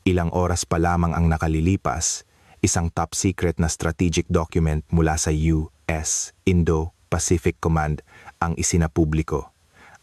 Ilang oras pa lamang ang nakalilipas, isang top secret na strategic document mula sa US Indo-Pacific Command ang isinapubliko.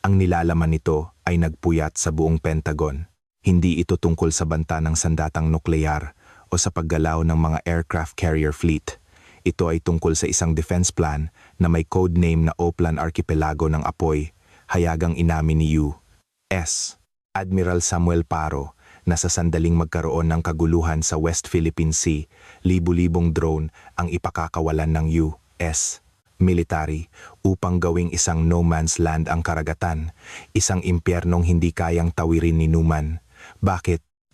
Ang nilalaman nito ay nagpuyat sa buong Pentagon. Hindi ito tungkol sa banta ng sandatang nuklear o sa paggalaw ng mga aircraft carrier fleet. Ito ay tungkol sa isang defense plan na may codename na Oplan Archipelago ng Apoy, hayagang inamin ni U.S. Admiral Samuel Paro na sa sandaling magkaroon ng kaguluhan sa West Philippine Sea, libu-libong drone ang ipakakawalan ng U.S. military upang gawing isang no man's land ang karagatan, isang impyernong hindi kayang tawirin ni Numan.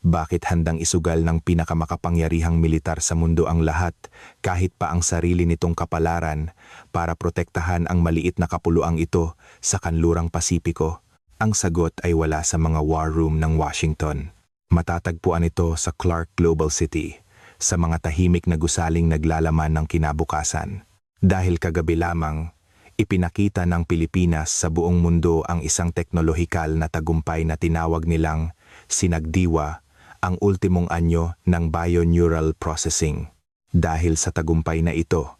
Bakit handang isugal ng pinakamakapangyarihang militar sa mundo ang lahat, kahit pa ang sarili nitong kapalaran, para protektahan ang maliit na kapuluang ito sa kanlurang Pasipiko? Ang sagot ay wala sa mga war room ng Washington. Matatagpuan ito sa Clark Global City, sa mga tahimik na gusaling naglalaman ng kinabukasan. Dahil kagabi lamang, ipinakita ng Pilipinas sa buong mundo ang isang teknolohikal na tagumpay na tinawag nilang sinagdiwa, ang ultimong anyo ng bioneural processing. Dahil sa tagumpay na ito,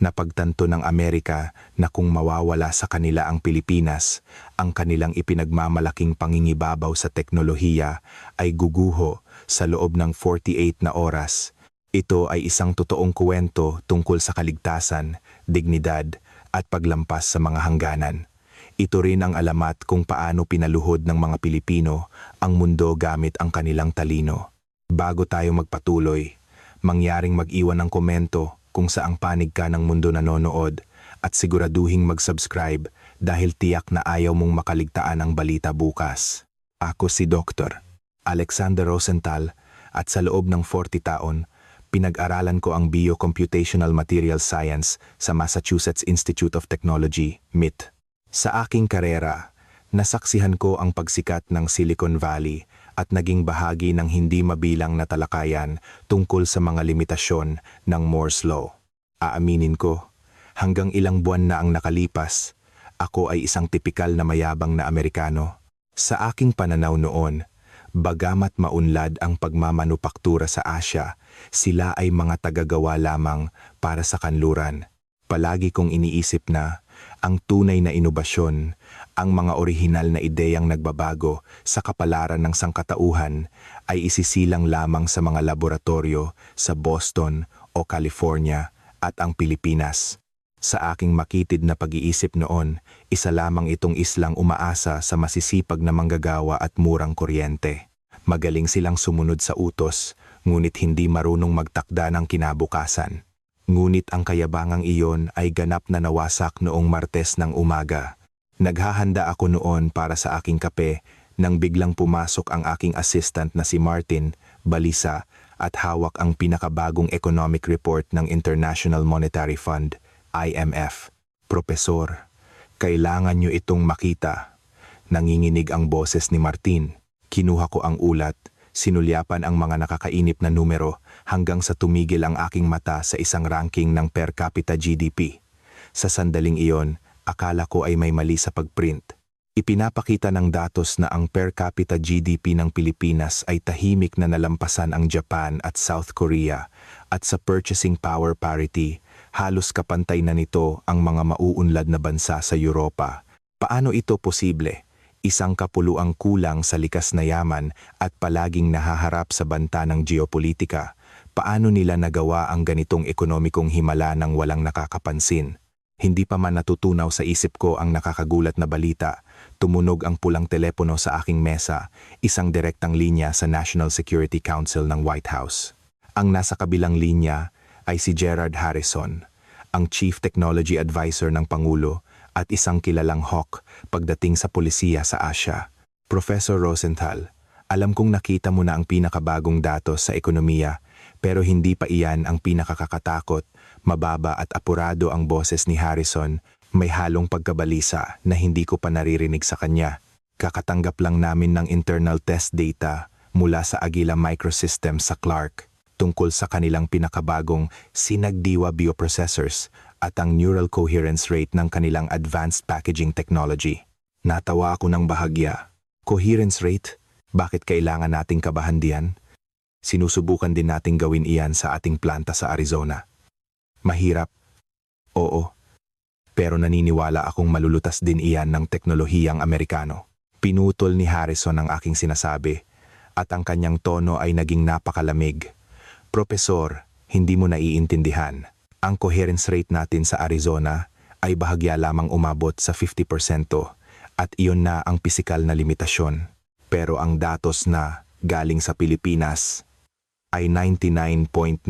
napagtanto ng Amerika na kung mawawala sa kanila ang Pilipinas, ang kanilang ipinagmamalaking pangingibabaw sa teknolohiya ay guguho sa loob ng 48 na oras. Ito ay isang totoong kwento tungkol sa kaligtasan, dignidad, at paglampas sa mga hangganan. Ito rin ang alamat kung paano pinaluhod ng mga Pilipino ang mundo gamit ang kanilang talino. Bago tayo magpatuloy, mangyaring mag-iwan ng komento kung saang panig ka ng mundo nanonood at siguraduhing mag-subscribe dahil tiyak na ayaw mong makaligtaan ang balita bukas. Ako si Dr. Alexander Rosenthal at sa loob ng 40 taon, pinag-aralan ko ang Biocomputational Material Science sa Massachusetts Institute of Technology, MIT. Sa aking karera, nasaksihan ko ang pagsikat ng Silicon Valley at naging bahagi ng hindi mabilang na talakayan tungkol sa mga limitasyon ng Moore's Law. Aaminin ko, hanggang ilang buwan na ang nakalipas, ako ay isang tipikal na mayabang na Amerikano. Sa aking pananaw noon, bagamat maunlad ang pagmamanupaktura sa Asya, sila ay mga tagagawa lamang para sa kanluran. Palagi kong iniisip na ang tunay na inobasyon, ang mga orihinal na ideyang nagbabago sa kapalaran ng sangkatauhan ay isisilang lamang sa mga laboratorio sa Boston o California at ang Pilipinas. Sa aking makitid na pag-iisip noon, isa lamang itong islang umaasa sa masisipag na manggagawa at murang kuryente. Magaling silang sumunod sa utos, ngunit hindi marunong magtakda ng kinabukasan. Ngunit ang kayabangang iyon ay ganap na nawasak noong Martes ng umaga. Naghahanda ako noon para sa aking kape nang biglang pumasok ang aking assistant na si Martin Balisa at hawak ang pinakabagong economic report ng International Monetary Fund, IMF. Profesor, kailangan nyo itong makita. Nanginginig ang boses ni Martin. Kinuha ko ang ulat, sinulyapan ang mga nakakainip na numero hanggang sa tumigil ang aking mata sa isang ranking ng per capita GDP. Sa sandaling iyon, akala ko ay may mali sa pagprint. Ipinapakita ng datos na ang per capita GDP ng Pilipinas ay tahimik na nalampasan ang Japan at South Korea at sa purchasing power parity, halos kapantay na nito ang mga mauunlad na bansa sa Europa. Paano ito posible? Isang kapuluang kulang sa likas na yaman at palaging nahaharap sa banta ng geopolitika. Paano nila nagawa ang ganitong ekonomikong himala nang walang nakakapansin? Hindi pa man natutunaw sa isip ko ang nakakagulat na balita. Tumunog ang pulang telepono sa aking mesa, isang direktang linya sa National Security Council ng White House. Ang nasa kabilang linya ay si Gerard Harrison, ang Chief Technology Advisor ng Pangulo at isang kilalang hawk pagdating sa polisiya sa Asya. Professor Rosenthal, alam kong nakita mo na ang pinakabagong datos sa ekonomiya, pero hindi pa iyan ang pinakakakatakot. Mababa at apurado ang boses ni Harrison, may halong pagkabalisa na hindi ko pa naririnig sa kanya. Kakatanggap lang namin ng internal test data mula sa Agila Microsystems sa Clark tungkol sa kanilang pinakabagong sinagdiwa bioprocessors at ang neural coherence rate ng kanilang advanced packaging technology. Natawa ako ng bahagya. Coherence rate? Bakit kailangan nating kabahan diyan? Sinusubukan din nating gawin iyan sa ating planta sa Arizona. Mahirap, oo, pero naniniwala akong malulutas din iyan ng teknolohiyang Amerikano. Pinutol ni Harrison ang aking sinasabi at ang kanyang tono ay naging napakalamig. Propesor, hindi mo naiintindihan. Ang coherence rate natin sa Arizona ay bahagya lamang umabot sa 50% at iyon na ang pisikal na limitasyon. Pero ang datos na galing sa Pilipinas ay 99.9%.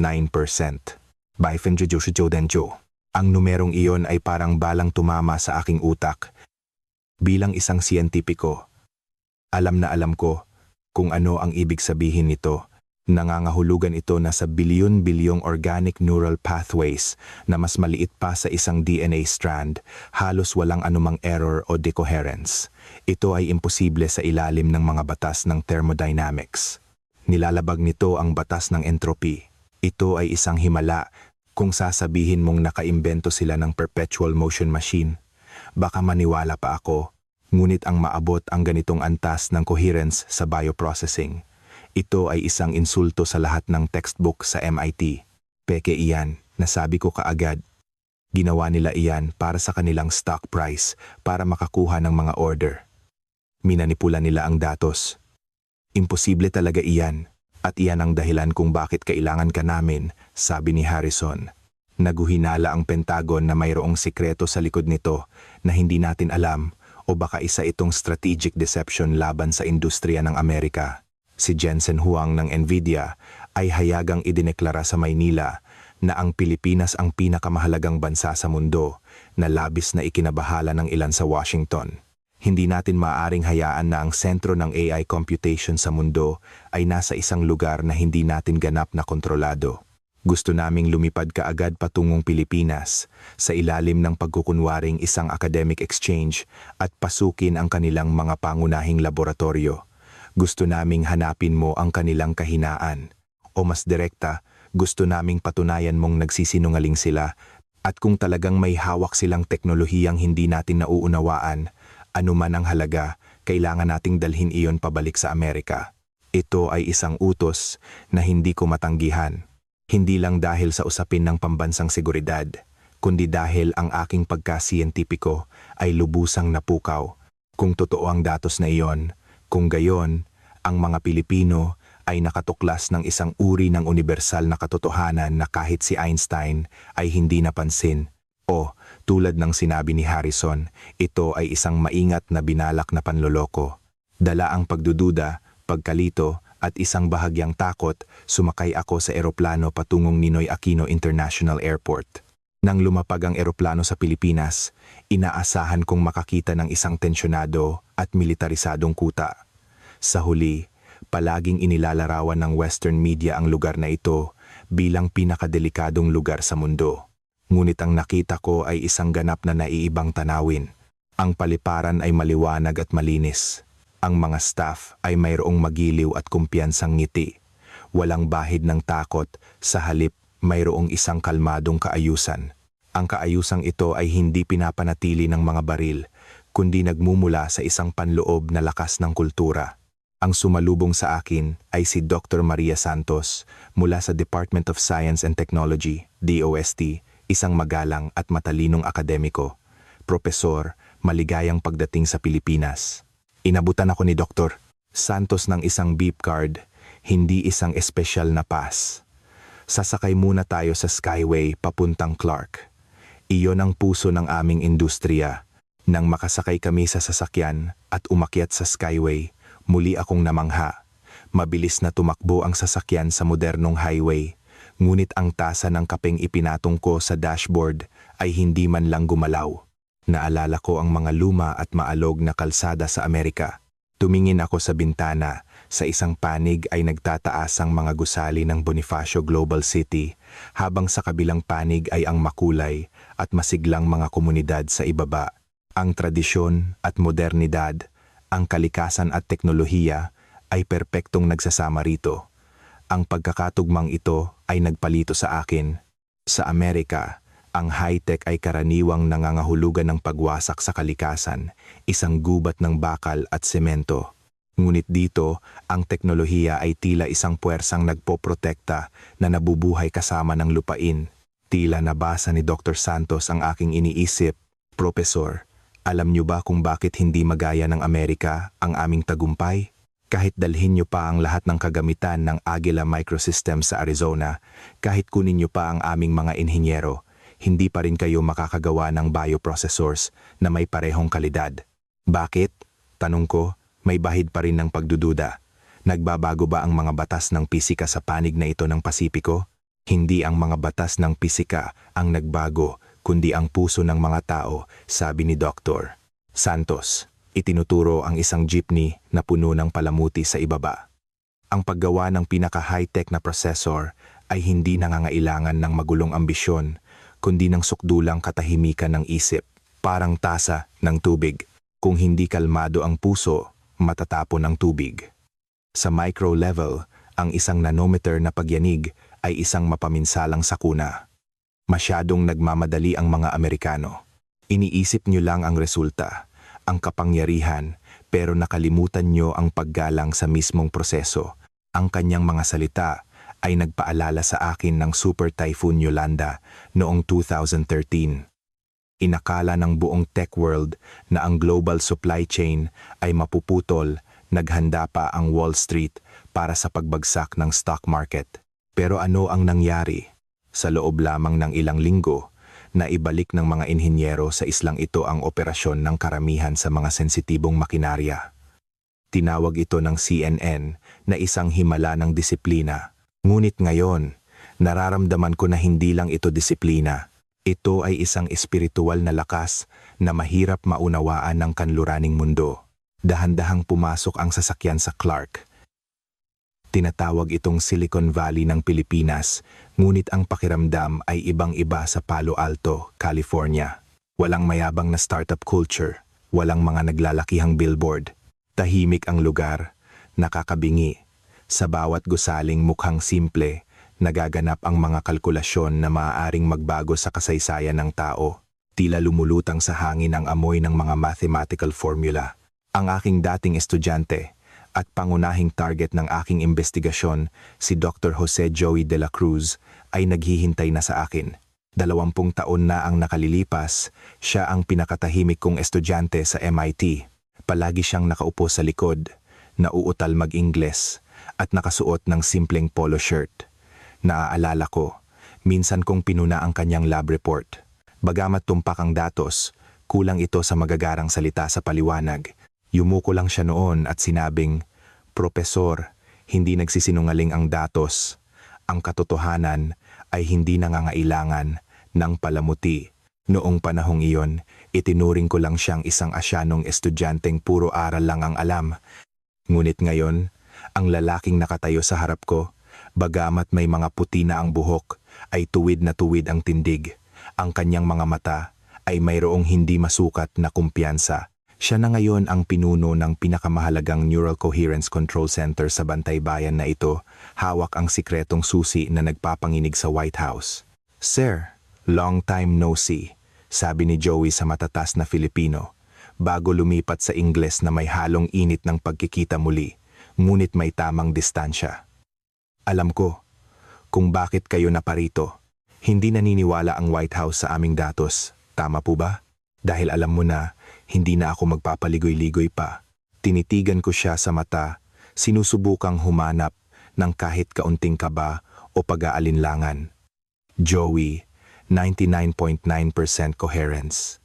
By Fenjo. Ang numerong iyon ay parang balang tumama sa aking utak. Bilang isang siyentipiko, alam na alam ko kung ano ang ibig sabihin nito. Nangangahulugan ito na sa bilyon-bilyong organic neural pathways na mas maliit pa sa isang DNA strand, halos walang anumang error o decoherence. Ito ay imposible sa ilalim ng mga batas ng thermodynamics. Nilalabag nito ang batas ng entropy. Ito ay isang himala kung sasabihin mong nakaimbento sila ng perpetual motion machine. Baka maniwala pa ako, ngunit ang maabot ang ganitong antas ng coherence sa bioprocessing. Ito ay isang insulto sa lahat ng textbook sa MIT. Peke iyan, nasabi ko kaagad. Ginawa nila iyan para sa kanilang stock price, para makakuha ng mga order. Minanipula nila ang datos. Imposible talaga iyan, at iyan ang dahilan kung bakit kailangan ka namin, sabi ni Harrison. Naguhinala ang Pentagon na mayroong sikreto sa likod nito na hindi natin alam o baka isa itong strategic deception laban sa industriya ng Amerika. Si Jensen Huang ng Nvidia ay hayagang idineklara sa Maynila na ang Pilipinas ang pinakamahalagang bansa sa mundo na labis na ikinabahala ng ilan sa Washington. Hindi natin maaaring hayaan na ang sentro ng AI computation sa mundo ay nasa isang lugar na hindi natin ganap na kontrolado. Gusto naming lumipad kaagad patungong Pilipinas sa ilalim ng pagkukunwaring isang academic exchange at pasukin ang kanilang mga pangunahing laboratorio. Gusto naming hanapin mo ang kanilang kahinaan. O mas direkta, gusto naming patunayan mong nagsisinungaling sila at kung talagang may hawak silang teknolohiyang hindi natin nauunawaan, anuman ang halaga, kailangan nating dalhin iyon pabalik sa Amerika. Ito ay isang utos na hindi ko matanggihan. Hindi lang dahil sa usapin ng pambansang seguridad, kundi dahil ang aking pagkasiyentipiko ay lubusang napukaw. Kung totoo ang datos na iyon, kung gayon, ang mga Pilipino ay nakatuklas ng isang uri ng universal na katotohanan na kahit si Einstein ay hindi napansin. O, tulad ng sinabi ni Harrison, ito ay isang maingat na binalak na panloloko. Dala ang pagdududa, pagkalito, at isang bahagyang takot, sumakay ako sa eroplano patungong Ninoy Aquino International Airport. Nang lumapag ang eroplano sa Pilipinas, inaasahan kong makakita ng isang tensyonado at militarisadong kuta. Sa huli, palaging inilalarawan ng Western media ang lugar na ito bilang pinakadelikadong lugar sa mundo. Ngunit ang nakita ko ay isang ganap na naiibang tanawin. Ang paliparan ay maliwanag at malinis. Ang mga staff ay mayroong magiliw at kumpiyansang ngiti. Walang bahid ng takot, sa halip mayroong isang kalmadong kaayusan. Ang kaayusang ito ay hindi pinapanatili ng mga baril, kundi nagmumula sa isang panloob na lakas ng kultura. Ang sumalubong sa akin ay si Dr. Maria Santos mula sa Department of Science and Technology, DOST, isang magalang at matalinong akademiko. Propesor, maligayang pagdating sa Pilipinas. Inabutan ako ni Dr. Santos ng isang beep card, hindi isang espesyal na pass. Sasakay muna tayo sa Skyway papuntang Clark. Iyon ang puso ng aming industriya. Nang makasakay kami sa sasakyan at umakyat sa Skyway, muli akong namangha. Mabilis na tumakbo ang sasakyan sa modernong highway, ngunit ang tasa ng kapeng ipinatong ko sa dashboard ay hindi man lang gumalaw. Naalala ko ang mga luma at maalog na kalsada sa Amerika. Tumingin ako sa bintana, sa isang panig ay nagtataas ang mga gusali ng Bonifacio Global City, habang sa kabilang panig ay ang makulay at masiglang mga komunidad sa ibaba. Ang tradisyon at modernidad, ang kalikasan at teknolohiya ay perpektong nagsasama rito. Ang pagkakatugmang ito ay nagpalito sa akin. Sa Amerika, ang high-tech ay karaniwang nangangahulugan ng pagwasak sa kalikasan, isang gubat ng bakal at semento. Ngunit dito, ang teknolohiya ay tila isang puwersang nagpoprotekta na nabubuhay kasama ng lupain. Tila nabasa ni Dr. Santos ang aking iniisip. Profesor, alam niyo ba kung bakit hindi magaya ng Amerika ang aming tagumpay? Kahit dalhin niyo pa ang lahat ng kagamitan ng Agila Microsystems sa Arizona, kahit kunin niyo pa ang aming mga inhinyero, hindi pa rin kayo makakagawa ng bioprocessors na may parehong kalidad. Bakit? Tanong ko, may bahid pa rin ng pagdududa. Nagbabago ba ang mga batas ng pisika sa panig na ito ng Pasipiko? Hindi ang mga batas ng pisika ang nagbago, kundi ang puso ng mga tao, sabi ni Dr. Santos. Itinuturo ang isang jeepney na puno ng palamuti sa ibaba. Ang paggawa ng pinaka-high-tech na processor ay hindi nangangailangan ng magulong ambisyon, kundi ng sukdulang katahimikan ng isip, parang tasa ng tubig. Kung hindi kalmado ang puso, matatapon ang tubig. Sa micro level, ang isang nanometer na pagyanig ay isang mapaminsalang sakuna. Masyadong nagmamadali ang mga Amerikano. Iniisip nyo lang ang resulta, ang kapangyarihan, pero nakalimutan nyo ang paggalang sa mismong proseso. Ang kanyang mga salita ay nagpaalala sa akin ng Super Typhoon Yolanda noong 2013. Inakala ng buong tech world na ang global supply chain ay mapuputol, naghanda pa ang Wall Street para sa pagbagsak ng stock market. Pero ano ang nangyari? Sa loob lamang ng ilang linggo, naibalik ng mga inhinyero sa islang ito ang operasyon ng karamihan sa mga sensitibong makinarya. Tinawag ito ng CNN na isang himala ng disiplina. Ngunit ngayon, nararamdaman ko na hindi lang ito disiplina. Ito ay isang espiritual na lakas na mahirap maunawaan ng kanluraning mundo. Dahan-dahang pumasok ang sasakyan sa Clark. Tinatawag itong Silicon Valley ng Pilipinas, ngunit ang pakiramdam ay ibang-iba sa Palo Alto, California. Walang mayabang na startup culture, walang mga naglalakihang billboard. Tahimik ang lugar, nakakabingi. Sa bawat gusaling mukhang simple, nagaganap ang mga kalkulasyon na maaaring magbago sa kasaysayan ng tao. Tila lumulutang sa hangin ang amoy ng mga mathematical formula. Ang aking dating estudyante at pangunahing target ng aking investigasyon, si Dr. Jose Joey de la Cruz, ay naghihintay na sa akin. 20 taon na ang nakalilipas, siya ang pinakatahimik kong estudyante sa MIT. Palagi siyang nakaupo sa likod, nauutal mag-Ingles, at nakasuot ng simpleng polo shirt. Naaalala ko, minsan kong pinuna ang kanyang lab report. Bagamat tumpak ang datos, kulang ito sa magagarang salita sa paliwanag. Yumuko lang siya noon at sinabing, "Propesor, hindi nagsisinungaling ang datos. Ang katotohanan ay hindi nangangailangan ng palamuti." Noong panahong iyon, itinuring ko lang siyang isang asyanong estudyanteng puro aral lang ang alam. Ngunit ngayon, ang lalaking nakatayo sa harap ko, bagamat may mga puti na ang buhok, ay tuwid na tuwid ang tindig. Ang kanyang mga mata ay mayroong hindi masukat na kumpiyansa. Siya na ngayon ang pinuno ng pinakamahalagang Neural Coherence Control Center sa Bantaybayan na ito, hawak ang sikretong susi na nagpapanginig sa White House. "Sir, long time no see," sabi ni Joey sa matatas na Filipino, bago lumipat sa Ingles na may halong init ng pagkikita muli, ngunit may tamang distansya. "Alam ko kung bakit kayo naparito. Hindi naniniwala ang White House sa aming datos. Tama po ba? Dahil alam mo na, hindi na ako magpapaligoy-ligoy pa." Tinitigan ko siya sa mata, sinusubukang humanap ng kahit kaunting kaba o pag-aalinlangan. "Joey, 99.9% coherence.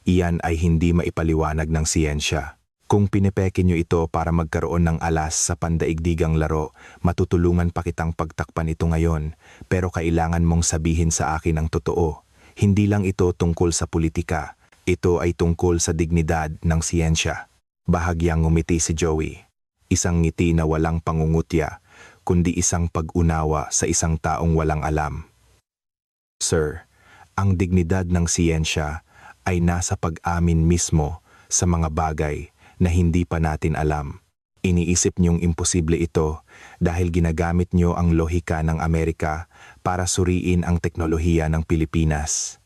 Iyan ay hindi maipaliwanag ng siyensya. Kung pinepeke nyo ito para magkaroon ng alas sa pandaigdigang laro, matutulungan pa kitang pagtakpan ito ngayon, pero kailangan mong sabihin sa akin ang totoo. Hindi lang ito tungkol sa politika, ito ay tungkol sa dignidad ng siyensya." Bahagyang ngumiti si Joey. Isang ngiti na walang pangungutya, kundi isang pag-unawa sa isang taong walang alam. "Sir, ang dignidad ng siyensya ay nasa pag-amin mismo sa mga bagay na hindi pa natin alam. Iniisip niyong imposible ito dahil ginagamit niyo ang lohika ng Amerika para suriin ang teknolohiya ng Pilipinas.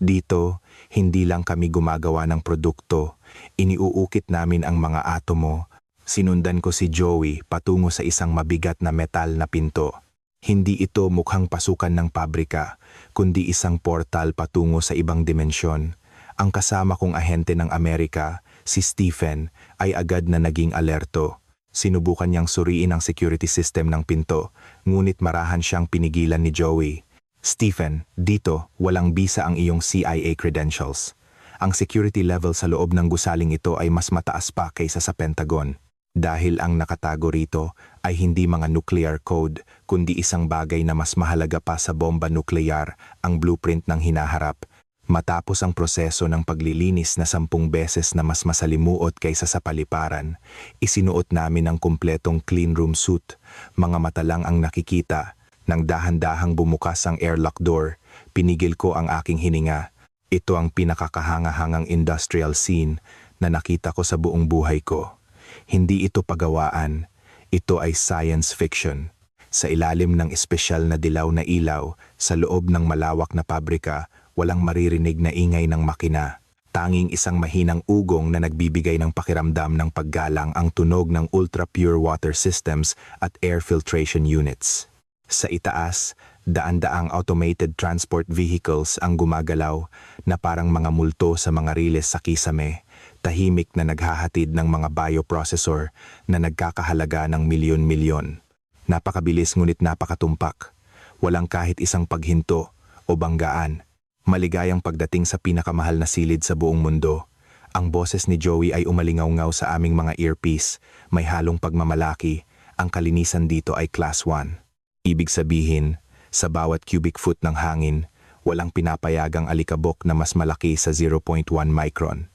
Dito, hindi lang kami gumagawa ng produkto, iniuukit namin ang mga atomo, Sinundan ko si Joey patungo sa isang mabigat na metal na pinto. Hindi ito mukhang pasukan ng pabrika, kundi isang portal patungo sa ibang dimensyon. Ang kasama kong ahente ng Amerika, si Stephen, ay agad na naging alerto. Sinubukan niyang suriin ang security system ng pinto, ngunit marahan siyang pinigilan ni Joey. Stephen, dito, walang bisa ang iyong CIA credentials. Ang security level sa loob ng gusaling ito ay mas mataas pa kaysa sa Pentagon. Dahil ang nakatago rito ay hindi mga nuclear code, kundi isang bagay na mas mahalaga pa sa bomba nuklear, ang blueprint ng hinaharap. Matapos ang proseso ng paglilinis na 10 beses na mas masalimuot kaysa sa paliparan, isinuot namin ang kumpletong clean room suit. Mga mata lang ang nakikita. Nang dahan-dahang bumukas ang airlock door, pinigil ko ang aking hininga. Ito ang pinakakahanga-hangang industrial scene na nakita ko sa buong buhay ko. Hindi ito pagawaan, ito ay science fiction. Sa ilalim ng espesyal na dilaw na ilaw, sa loob ng malawak na pabrika, walang maririnig na ingay ng makina. Tanging isang mahinang ugong na nagbibigay ng pakiramdam ng paggalang ang tunog ng ultra-pure water systems at air filtration units. Sa itaas, daan-daang automated transport vehicles ang gumagalaw na parang mga multo sa mga riles sa kisame, tahimik na naghahatid ng mga bioprocessor na nagkakahalaga ng milyon-milyon. Napakabilis ngunit napakatumpak. Walang kahit isang paghinto o banggaan. Maligayang pagdating sa pinakamahal na silid sa buong mundo. Ang boses ni Joey ay umalingaw-ngaw sa aming mga earpiece, may halong pagmamalaki. Ang kalinisan dito ay class 1. Ibig sabihin, sa bawat cubic foot ng hangin, walang pinapayagang alikabok na mas malaki sa 0.1 micron.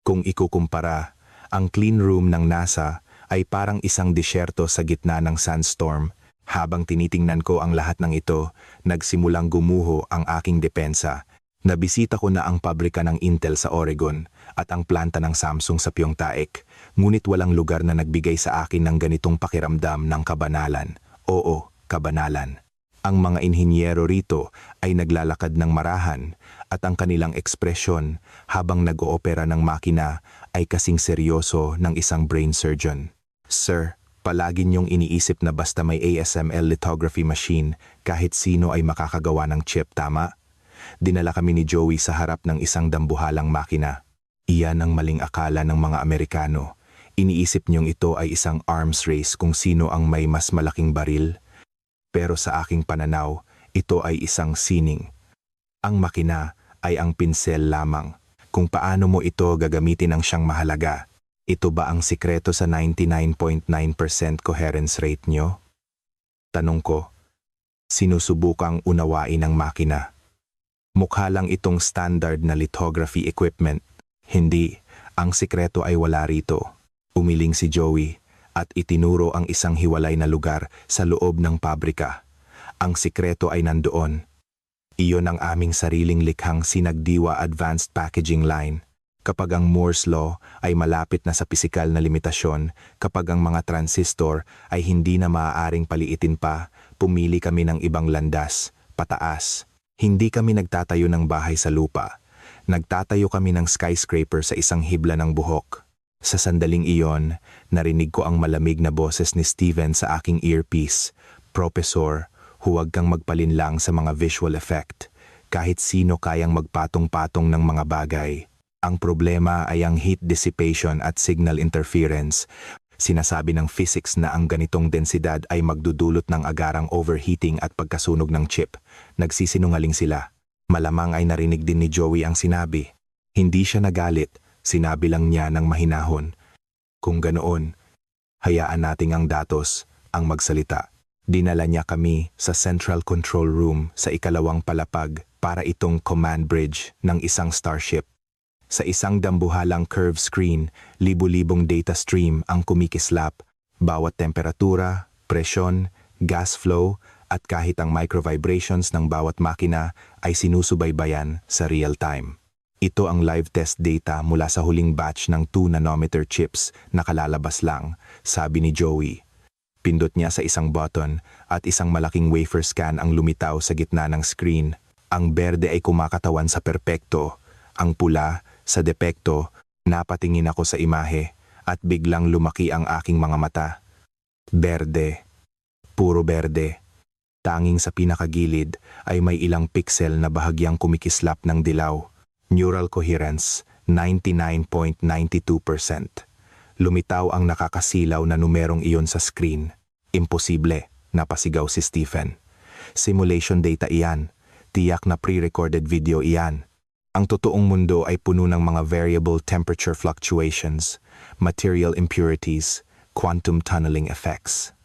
Kung ikukumpara, ang clean room ng NASA ay parang isang disyerto sa gitna ng sandstorm. Habang tinitingnan ko ang lahat ng ito, nagsimulang gumuho ang aking depensa. Nabisita ko na ang pabrika ng Intel sa Oregon at ang planta ng Samsung sa Pyeongtaek, ngunit walang lugar na nagbigay sa akin ng ganitong pakiramdam ng kabanalan. Oo, kabanalan. Ang mga inhinyero rito ay naglalakad ng marahan at ang kanilang ekspresyon habang nag-oopera ng makina ay kasing seryoso ng isang brain surgeon. Sir, palagi niyong iniisip na basta may ASML lithography machine, kahit sino ay makakagawa ng chip, tama? Dinala kami ni Joey sa harap ng isang dambuhalang makina. Iyan ang maling akala ng mga Amerikano. Iniisip niyong ito ay isang arms race kung sino ang may mas malaking baril. Pero sa aking pananaw, ito ay isang sining. Ang makina ay ang pinsel lamang. Kung paano mo ito gagamitin ang siyang mahalaga. Ito ba ang sikreto sa 99.9% coherence rate nyo? Tanong ko, sinusubukang unawain ng makina. Mukha lang itong standard na lithography equipment. Hindi, ang sikreto ay wala rito. Umiling si Joey at itinuro ang isang hiwalay na lugar sa loob ng pabrika. Ang sikreto ay nandoon. Iyon ang aming sariling likhang sinagdiwa advanced packaging line. Kapag ang Moore's Law ay malapit na sa pisikal na limitasyon, kapag ang mga transistor ay hindi na maaaring paliitin pa, pumili kami ng ibang landas, pataas. Hindi kami nagtatayo ng bahay sa lupa. Nagtatayo kami ng skyscraper sa isang hibla ng buhok. Sa sandaling iyon, narinig ko ang malamig na boses ni Steven sa aking earpiece. Professor, huwag kang magpalinlang sa mga visual effect. Kahit sino kayang magpatong-patong ng mga bagay. Ang problema ay ang heat dissipation at signal interference. Sinasabi ng physics na ang ganitong densidad ay magdudulot ng agarang overheating at pagkasunog ng chip. Nagsisinungaling sila. Malamang ay narinig din ni Joey ang sinabi. Hindi siya nagalit, sinabi lang niya ng mahinahon. Kung ganoon, hayaan nating ang datos ang magsalita. Dinala niya kami sa Central Control Room sa ikalawang palapag para itong command bridge ng isang starship. Sa isang dambuhalang curve screen, libu-libong data stream ang kumikislap. Bawat temperatura, presyon, gas flow, at kahit ang microvibrations ng bawat makina ay sinusubaybayan sa real time. Ito ang live test data mula sa huling batch ng 2-nanometer chips na kalalabas lang, sabi ni Joey. Pindot niya sa isang button at isang malaking wafer scan ang lumitaw sa gitna ng screen. Ang berde ay kumakatawan sa perpekto, ang pula sa depekto. Napatingin ako sa imahe. at biglang lumaki ang aking mga mata. Berde. Puro berde. Tanging sa pinakagilid ay may ilang pixel na bahagyang kumikislap ng dilaw. Neural coherence, 99.92%. Lumitaw ang nakakasilaw na numerong iyon sa screen. Imposible, napasigaw si Stephen. Simulation data iyan. Tiyak na pre-recorded video iyan. Ang totoong mundo ay puno ng mga variable temperature fluctuations, material impurities, quantum tunneling effects.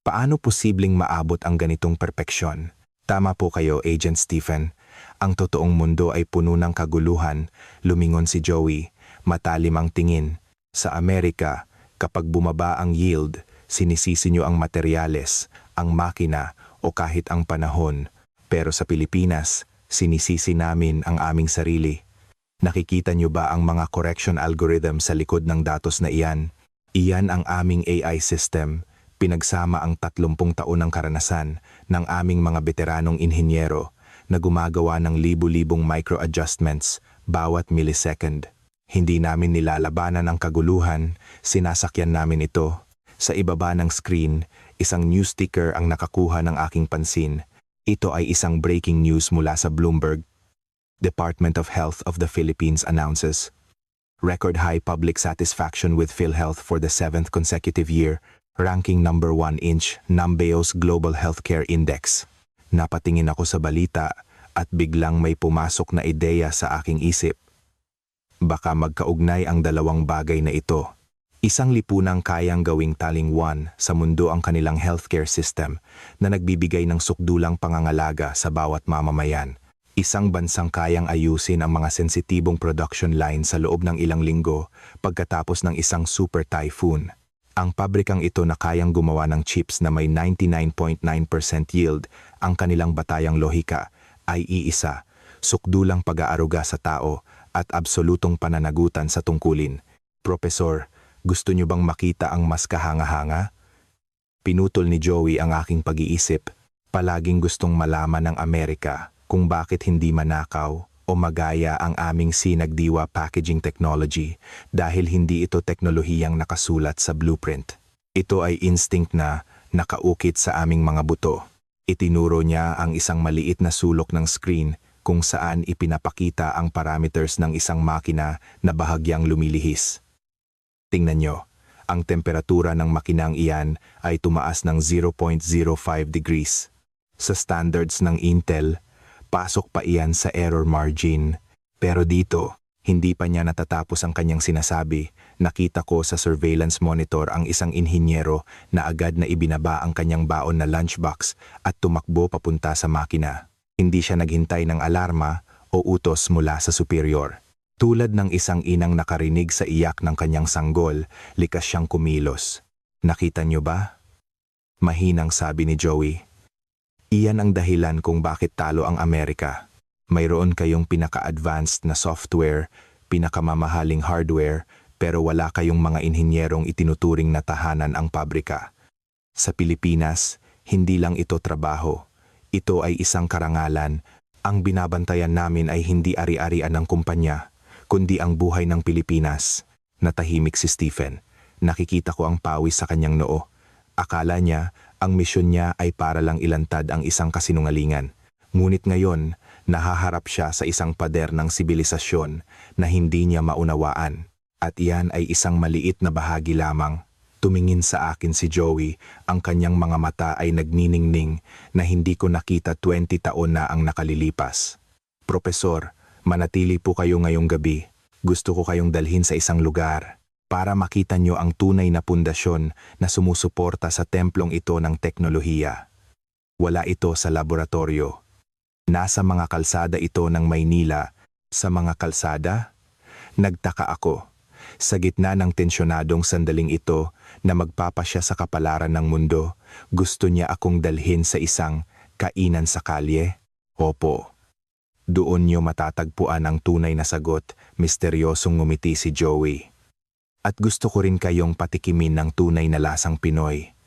Paano posibleng maabot ang ganitong perpeksyon? Tama po kayo, Agent Stephen. Ang totoong mundo ay puno ng kaguluhan, lumingon si Joey, matalim ang tingin. Sa Amerika, kapag bumaba ang yield, sinisisi nyo ang materyales, ang makina o kahit ang panahon. Pero sa Pilipinas, sinisisi namin ang aming sarili. Nakikita nyo ba ang mga correction algorithm sa likod ng datos na iyan? Iyan ang aming AI system. Pinagsama ang 30 taon ng karanasan ng aming mga veteranong inhinyero na gumagawa ng libu-libong micro-adjustments bawat millisecond. Hindi namin nilalabanan ang kaguluhan, sinasakyan namin ito. Sa ibaba ng screen, isang news sticker ang nakakuha ng aking pansin. Ito ay isang breaking news mula sa Bloomberg. Department of Health of the Philippines announces record high public satisfaction with PhilHealth for the 7th consecutive year, ranking number 1 inch Nambeo's Global Healthcare Index. Napatingin ako sa balita at biglang may pumasok na ideya sa aking isip. Baka magkaugnay ang dalawang bagay na ito. Isang lipunang kayang gawing talingwan sa mundo ang kanilang healthcare system na nagbibigay ng sukdulang pangangalaga sa bawat mamamayan. Isang bansang kayang ayusin ang mga sensitibong production line sa loob ng ilang linggo pagkatapos ng isang super typhoon. Ang pabrikang ito na kayang gumawa ng chips na may 99.9% yield, ang kanilang batayang lohika ay iisa, sukdulang pag-aaruga sa tao at absolutong pananagutan sa tungkulin. Profesor, gusto niyo bang makita ang mas kahanga-hanga? Pinutol ni Joey ang aking pag-iisip. Palaging gustong malaman ng Amerika kung bakit hindi manakaw o magaya ang aming sinagdiwa packaging technology dahil hindi ito teknolohiyang nakasulat sa blueprint. Ito ay instinct na nakaukit sa aming mga buto. Itinuro niya ang isang maliit na sulok ng screen kung saan ipinapakita ang parameters ng isang makina na bahagyang lumilihis. Tingnan nyo, ang temperatura ng makinang iyan ay tumaas ng 0.05 degrees. Sa standards ng Intel, pasok pa iyan sa error margin. Pero dito, hindi pa niya natatapos ang kanyang sinasabi. Nakita ko sa surveillance monitor ang isang inhinyero na agad na ibinaba ang kanyang baon na lunchbox at tumakbo papunta sa makina. Hindi siya naghintay ng alarma o utos mula sa superior. Tulad ng isang inang nakarinig sa iyak ng kanyang sanggol, likas siyang kumilos. Nakita niyo ba? Mahinang sabi ni Joey. Iyan ang dahilan kung bakit talo ang Amerika. Mayroon kayong pinaka-advanced na software, pinakamamahaling hardware, pero wala kayong mga inhinyerong itinuturing na tahanan ang pabrika. Sa Pilipinas, hindi lang ito trabaho. Ito ay isang karangalan. Ang binabantayan namin ay hindi ari-arian ng kumpanya, kundi ang buhay ng Pilipinas. Natahimik si Stephen. Nakikita ko ang pawis sa kanyang noo. Akala niya, ang misyon niya ay para lang ilantad ang isang kasinungalingan. Ngunit ngayon, nahaharap siya sa isang pader ng sibilisasyon na hindi niya maunawaan. At iyan ay isang maliit na bahagi lamang. Tumingin sa akin si Joey, ang kanyang mga mata ay nagniningning na hindi ko nakita 20 taon na ang nakalilipas. Profesor, manatili po kayo ngayong gabi. Gusto ko kayong dalhin sa isang lugar para makita nyo ang tunay na pundasyon na sumusuporta sa templong ito ng teknolohiya. Wala ito sa laboratorio. Nasa mga kalsada ito ng Maynila. Sa mga kalsada? Nagtaka ako. Sa gitna ng tensyonadong sandaling ito na magpapasya sa kapalaran ng mundo, gusto niya akong dalhin sa isang kainan sa kalye? Opo. Doon niyo matatagpuan ang tunay na sagot, misteryosong ngumiti si Joey. At gusto ko rin kayong patikimin ng tunay na lasang Pinoy.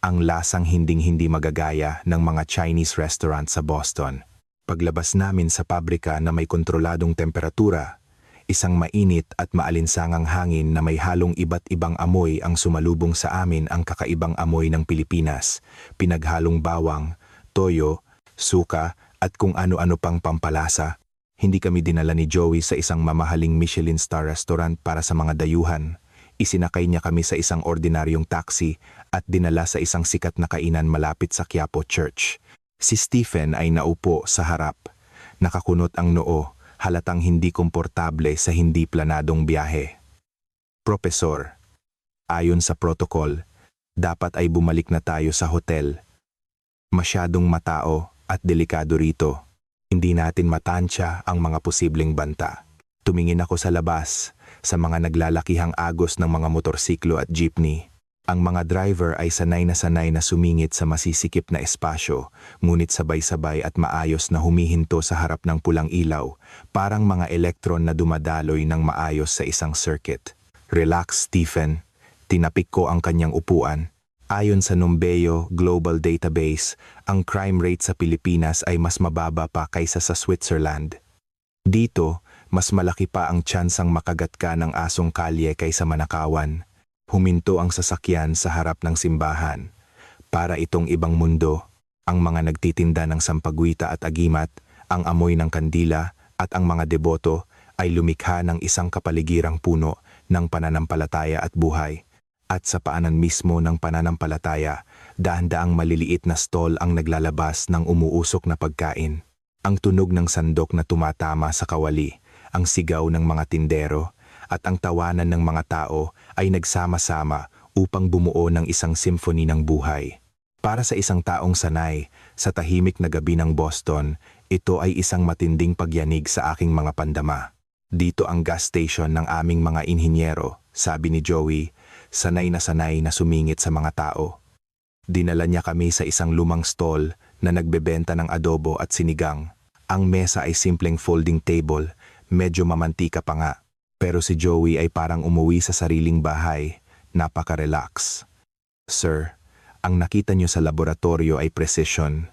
Ang lasang hinding-hindi magagaya ng mga Chinese restaurant sa Boston. Paglabas namin sa pabrika na may kontroladong temperatura, Isang mainit at maalinsangang hangin na may halong iba't ibang amoy ang sumalubong sa amin, ang kakaibang amoy ng Pilipinas, pinaghalong bawang, toyo, suka at kung ano-ano pang pampalasa. Hindi kami dinala ni Joey sa isang mamahaling Michelin star restaurant para sa mga dayuhan. Isinakay niya kami sa isang ordinaryong taxi at dinala sa isang sikat na kainan malapit sa Quiapo Church. Si Stephen ay naupo sa harap. Nakakunot ang noo, halatang hindi komportable sa hindi planadong biyahe. Profesor, ayon sa protocol, dapat ay bumalik na tayo sa hotel. Masyadong matao at delikado rito. Hindi natin matansya ang mga posibleng banta. Tumingin ako sa labas, sa mga naglalakihang agos ng mga motorsiklo at jeepney. Ang mga driver ay sanay na sumingit sa masisikip na espasyo, ngunit sabay-sabay at maayos na humihinto sa harap ng pulang ilaw, parang mga elektron na dumadaloy ng maayos sa isang circuit. Relax, Stephen. Tinapik ko ang kanyang upuan. Ayon sa Numbeo Global Database, ang crime rate sa Pilipinas ay mas mababa pa kaysa sa Switzerland. Dito, mas malaki pa ang tsansang makagat ka ng asong kalye kaysa manakawan. Huminto ang sasakyan sa harap ng simbahan. Para itong ibang mundo, ang mga nagtitinda ng sampagwita at agimat, ang amoy ng kandila at ang mga deboto ay lumikha ng isang kapaligirang puno ng pananampalataya at buhay. At sa paanan mismo ng pananampalataya, dahan-daang maliliit na stall ang naglalabas ng umuusok na pagkain. Ang tunog ng sandok na tumatama sa kawali, ang sigaw ng mga tindero, at ang tawanan ng mga tao ay nagsama-sama upang bumuo ng isang symphony ng buhay. Para sa isang taong sanay sa tahimik na gabi ng Boston, ito ay isang matinding pagyanig sa aking mga pandama. Dito ang gas station ng aming mga inhinyero, sabi ni Joey, sanay na sumingit sa mga tao. Dinala niya kami sa isang lumang stall na nagbebenta ng adobo at sinigang. Ang mesa ay simpleng folding table, medyo mamantika pa nga. Pero si Joey ay parang umuwi sa sariling bahay, napaka-relax. Sir, ang nakita niyo sa laboratorio ay precision.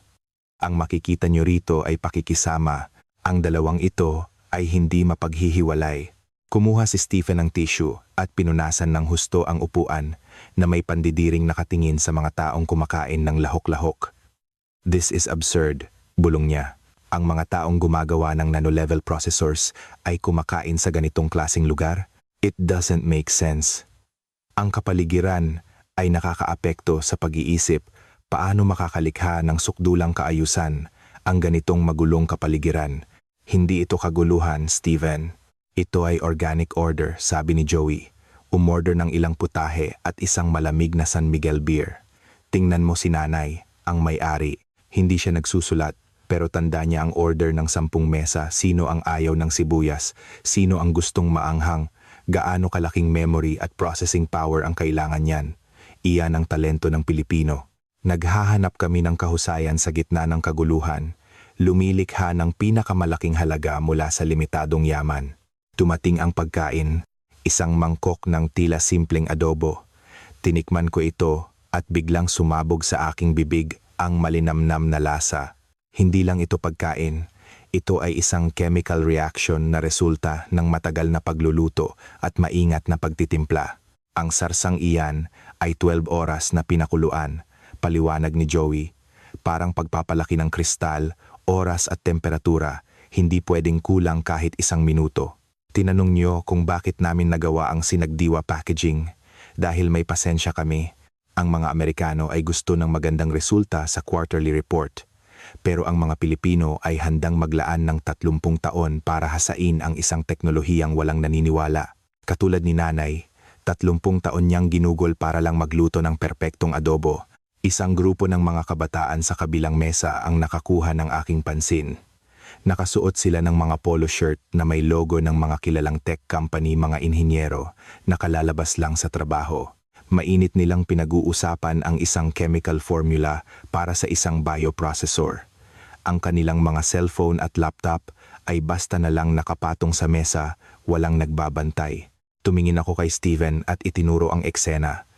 Ang makikita niyo rito ay pakikisama. Ang dalawang ito ay hindi mapaghihiwalay. Kumuha si Stephen ng tissue at pinunasan ng husto ang upuan na may pandidiring nakatingin sa mga taong kumakain ng lahok-lahok. This is absurd, bulong niya. Ang mga taong gumagawa ng nano-level processors ay kumakain sa ganitong klaseng lugar? It doesn't make sense. Ang kapaligiran ay nakakaapekto sa pag-iisip paano makakalikha ng sukdulang kaayusan ang ganitong magulong kapaligiran. Hindi ito kaguluhan, Steven. Ito ay organic order, sabi ni Joey. Umorder ng ilang putahe at isang malamig na San Miguel beer. Tingnan mo si nanay, ang may-ari. Hindi siya nagsusulat. Pero tanda niya ang order ng 10 mesa, sino ang ayaw ng sibuyas, sino ang gustong maanghang, gaano kalaking memory at processing power ang kailangan niyan. Iyan ang talento ng Pilipino. Naghahanap kami ng kahusayan sa gitna ng kaguluhan, lumilikha ng pinakamalaking halaga mula sa limitadong yaman. Tumating ang pagkain, isang mangkok ng tila simpleng adobo. Tinikman ko ito at biglang sumabog sa aking bibig ang malinamnam na lasa. Hindi lang ito pagkain, ito ay isang chemical reaction na resulta ng matagal na pagluluto at maingat na pagtitimpla. Ang sarsang iyan ay 12 oras na pinakuluan, paliwanag ni Joey. Parang pagpapalaki ng kristal, oras at temperatura, hindi pwedeng kulang kahit 1 minuto. Tinanong niyo kung bakit namin nagawa ang sinagdiwa packaging. Dahil may pasensya kami, ang mga Amerikano ay gusto ng magandang resulta sa quarterly report. Pero ang mga Pilipino ay handang maglaan ng 30 taon para hasain ang isang teknolohiyang walang naniniwala. Katulad ni nanay, 30 taon niyang ginugol para lang magluto ng perpektong adobo. Isang grupo ng mga kabataan sa kabilang mesa ang nakakuha ng aking pansin. Nakasuot sila ng mga polo shirt na may logo ng mga kilalang tech company, mga inhinyero, nakalalabas lang sa trabaho. Mainit nilang pinag-uusapan ang isang chemical formula para sa isang bioprocessor. Ang kanilang mga cellphone at laptop ay basta na lang nakapatong sa mesa, walang nagbabantay. Tumingin ako kay Steven at itinuro ang eksena.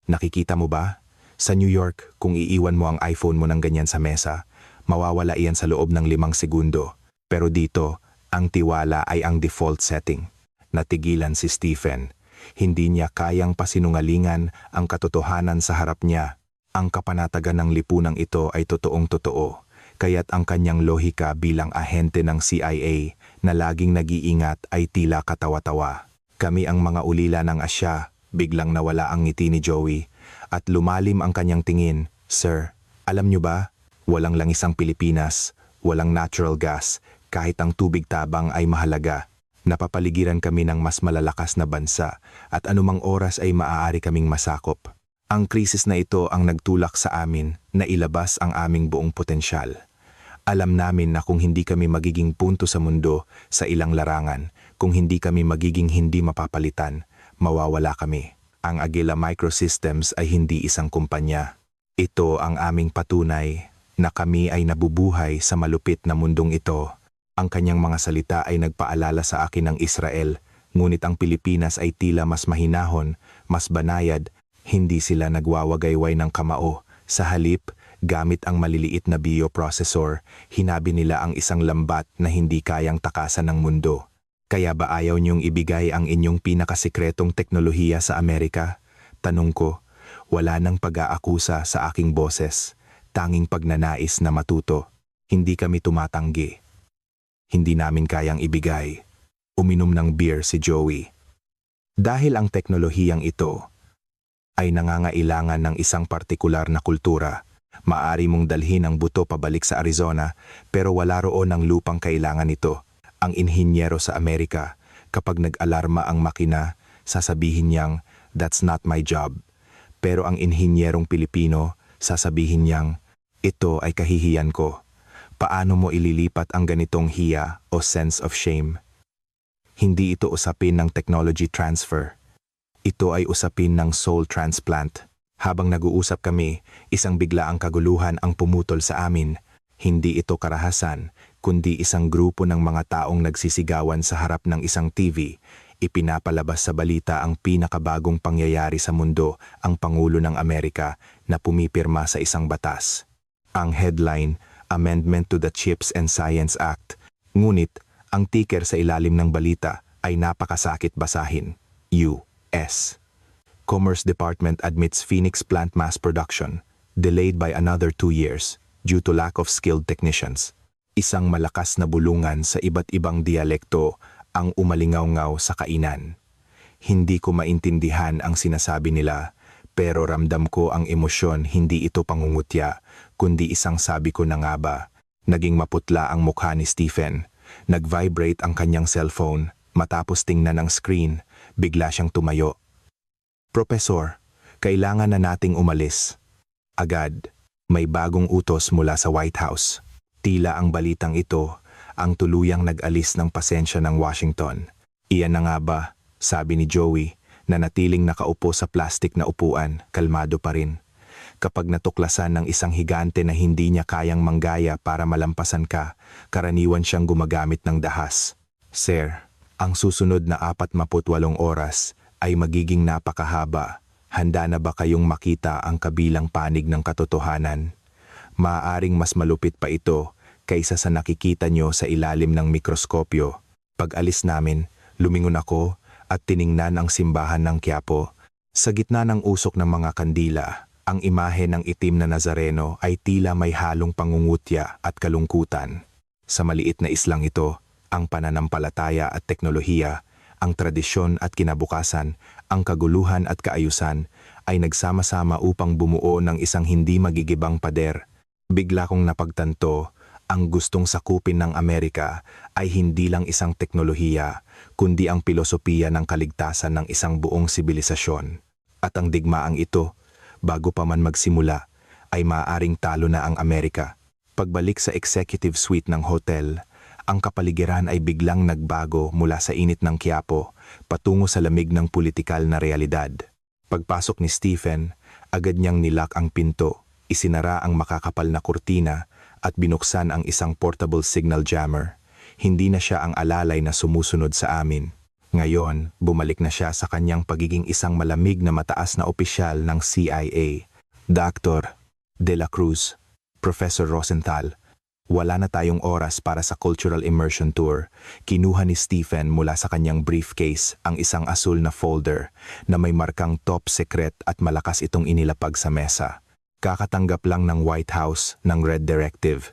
Nakikita mo ba? Sa New York, kung iiwan mo ang iPhone mo ng ganyan sa mesa, mawawala iyan sa loob ng 5 segundo. Pero dito, Ang tiwala ay ang default setting. Natigilan si Stephen. Hindi niya kayang pasinungalingan ang katotohanan sa harap niya. Ang kapanatagan ng lipunang ito ay totoong totoo, kaya't ang kanyang lohika bilang ahente ng CIA na laging nag-iingat ay tila katawa-tawa. Kami ang mga ulila ng Asya, biglang nawala ang ngiti ni Joey, at lumalim ang kanyang tingin. Sir, alam niyo ba, walang langisang Pilipinas, walang natural gas, kahit ang tubig tabang ay mahalaga. Napapaligiran kami ng mas malalakas na bansa at anumang oras ay maaari kaming masakop. Ang krisis na ito ang nagtulak sa amin na ilabas ang aming buong potensyal. Alam namin na kung hindi kami magiging punto sa mundo sa ilang larangan, kung hindi kami magiging hindi mapapalitan, mawawala kami. Ang Agila Microsystems ay hindi isang kumpanya. Ito ang aming patunay na kami ay nabubuhay sa malupit na mundong ito. Ang kanyang mga salita ay nagpaalala sa akin ng Israel, ngunit ang Pilipinas ay tila mas mahinahon, mas banayad, hindi sila nagwawagayway ng kamao. Sa halip, gamit ang maliliit na bioprocessor, hinabi nila ang isang lambat na hindi kayang takasan ng mundo. Kaya ba ayaw niyong ibigay ang inyong pinakasikretong teknolohiya sa Amerika? Tanong ko, wala nang pag-aakusa sa aking boses, tanging pagnanais na matuto. Hindi kami tumatanggi. Hindi namin kayang ibigay. Uminom ng beer si Joey. Dahil ang teknolohiyang ito ay nangangailangan ng isang partikular na kultura, maaari mong dalhin ang buto pabalik sa Arizona pero wala roon ang lupang kailangan nito. Ang inhinyero sa Amerika, kapag nag-alarma ang makina, sasabihin niyang, "That's not my job." Pero ang inhinyerong Pilipino, sasabihin niyang, "Ito ay kahihiyan ko." Paano mo ililipat ang ganitong hiya o sense of shame? Hindi ito usapin ng technology transfer. Ito ay usapin ng soul transplant. Habang nag-uusap kami, isang biglaang kaguluhan ang pumutol sa amin. Hindi ito karahasan, kundi isang grupo ng mga taong nagsisigawan sa harap ng isang TV. Ipinapalabas sa balita ang pinakabagong pangyayari sa mundo, ang Pangulo ng Amerika na pumipirma sa isang batas. Ang headline, Amendment to the Chips and Science Act. Ngunit, ang ticker sa ilalim ng balita ay napakasakit basahin. U.S. Commerce Department admits Phoenix plant mass production, delayed by another 2 years, due to lack of skilled technicians. Isang malakas na bulungan sa iba't ibang dialekto ang umalingaw-ngaw sa kainan. Hindi ko maintindihan ang sinasabi nila, pero ramdam ko ang emosyon, hindi ito pangungutya, kundi isang sabi ko na nga ba. Naging maputla ang mukha ni Stephen. Nag-vibrate ang kanyang cellphone. Matapos tingnan ang screen, bigla siyang tumayo. Professor, kailangan na nating umalis. Agad, may bagong utos mula sa White House. Tila ang balitang ito ang tuluyang nag-alis ng pasensya ng Washington. Iyan na nga ba, sabi ni Joey, na natiling nakaupo sa plastik na upuan, kalmado pa rin. Kapag natuklasan ng isang higante na hindi niya kayang manggaya para malampasan ka, karaniwan siyang gumagamit ng dahas. Sir, ang susunod na 48 oras ay magiging napakahaba. Handa na ba kayong makita ang kabilang panig ng katotohanan? Maaaring mas malupit pa ito kaysa sa nakikita nyo sa ilalim ng mikroskopyo. Pag alis namin, lumingon ako at tiningnan ang simbahan ng Quiapo. Sa gitna ng usok ng mga kandila, ang imahe ng itim na Nazareno ay tila may halong pangungutya at kalungkutan. Sa maliit na islang ito, ang pananampalataya at teknolohiya, ang tradisyon at kinabukasan, ang kaguluhan at kaayusan ay nagsama-sama upang bumuo ng isang hindi magigibang pader. Bigla kong napagtanto, ang gustong sakupin ng Amerika ay hindi lang isang teknolohiya, kundi ang pilosopiya ng kaligtasan ng isang buong sibilisasyon. At ang digmaang ito, bago pa man magsimula, ay maaaring talo na ang Amerika. Pagbalik sa executive suite ng hotel, ang kapaligiran ay biglang nagbago mula sa init ng Quiapo patungo sa lamig ng politikal na realidad. Pagpasok ni Stephen, agad niyang nilak ang pinto, isinara ang makakapal na kurtina at binuksan ang isang portable signal jammer. Hindi na siya ang alalay na sumusunod sa amin. Ngayon, bumalik na siya sa kanyang pagiging isang malamig na mataas na opisyal ng CIA. Dr. De La Cruz, Professor Rosenthal, Wala na tayong oras para sa cultural immersion tour. Kinuha ni Stephen mula sa kanyang briefcase ang isang asul na folder na may markang top secret at malakas itong inilapag sa mesa. Kakatanggap lang ng White House ng Red Directive.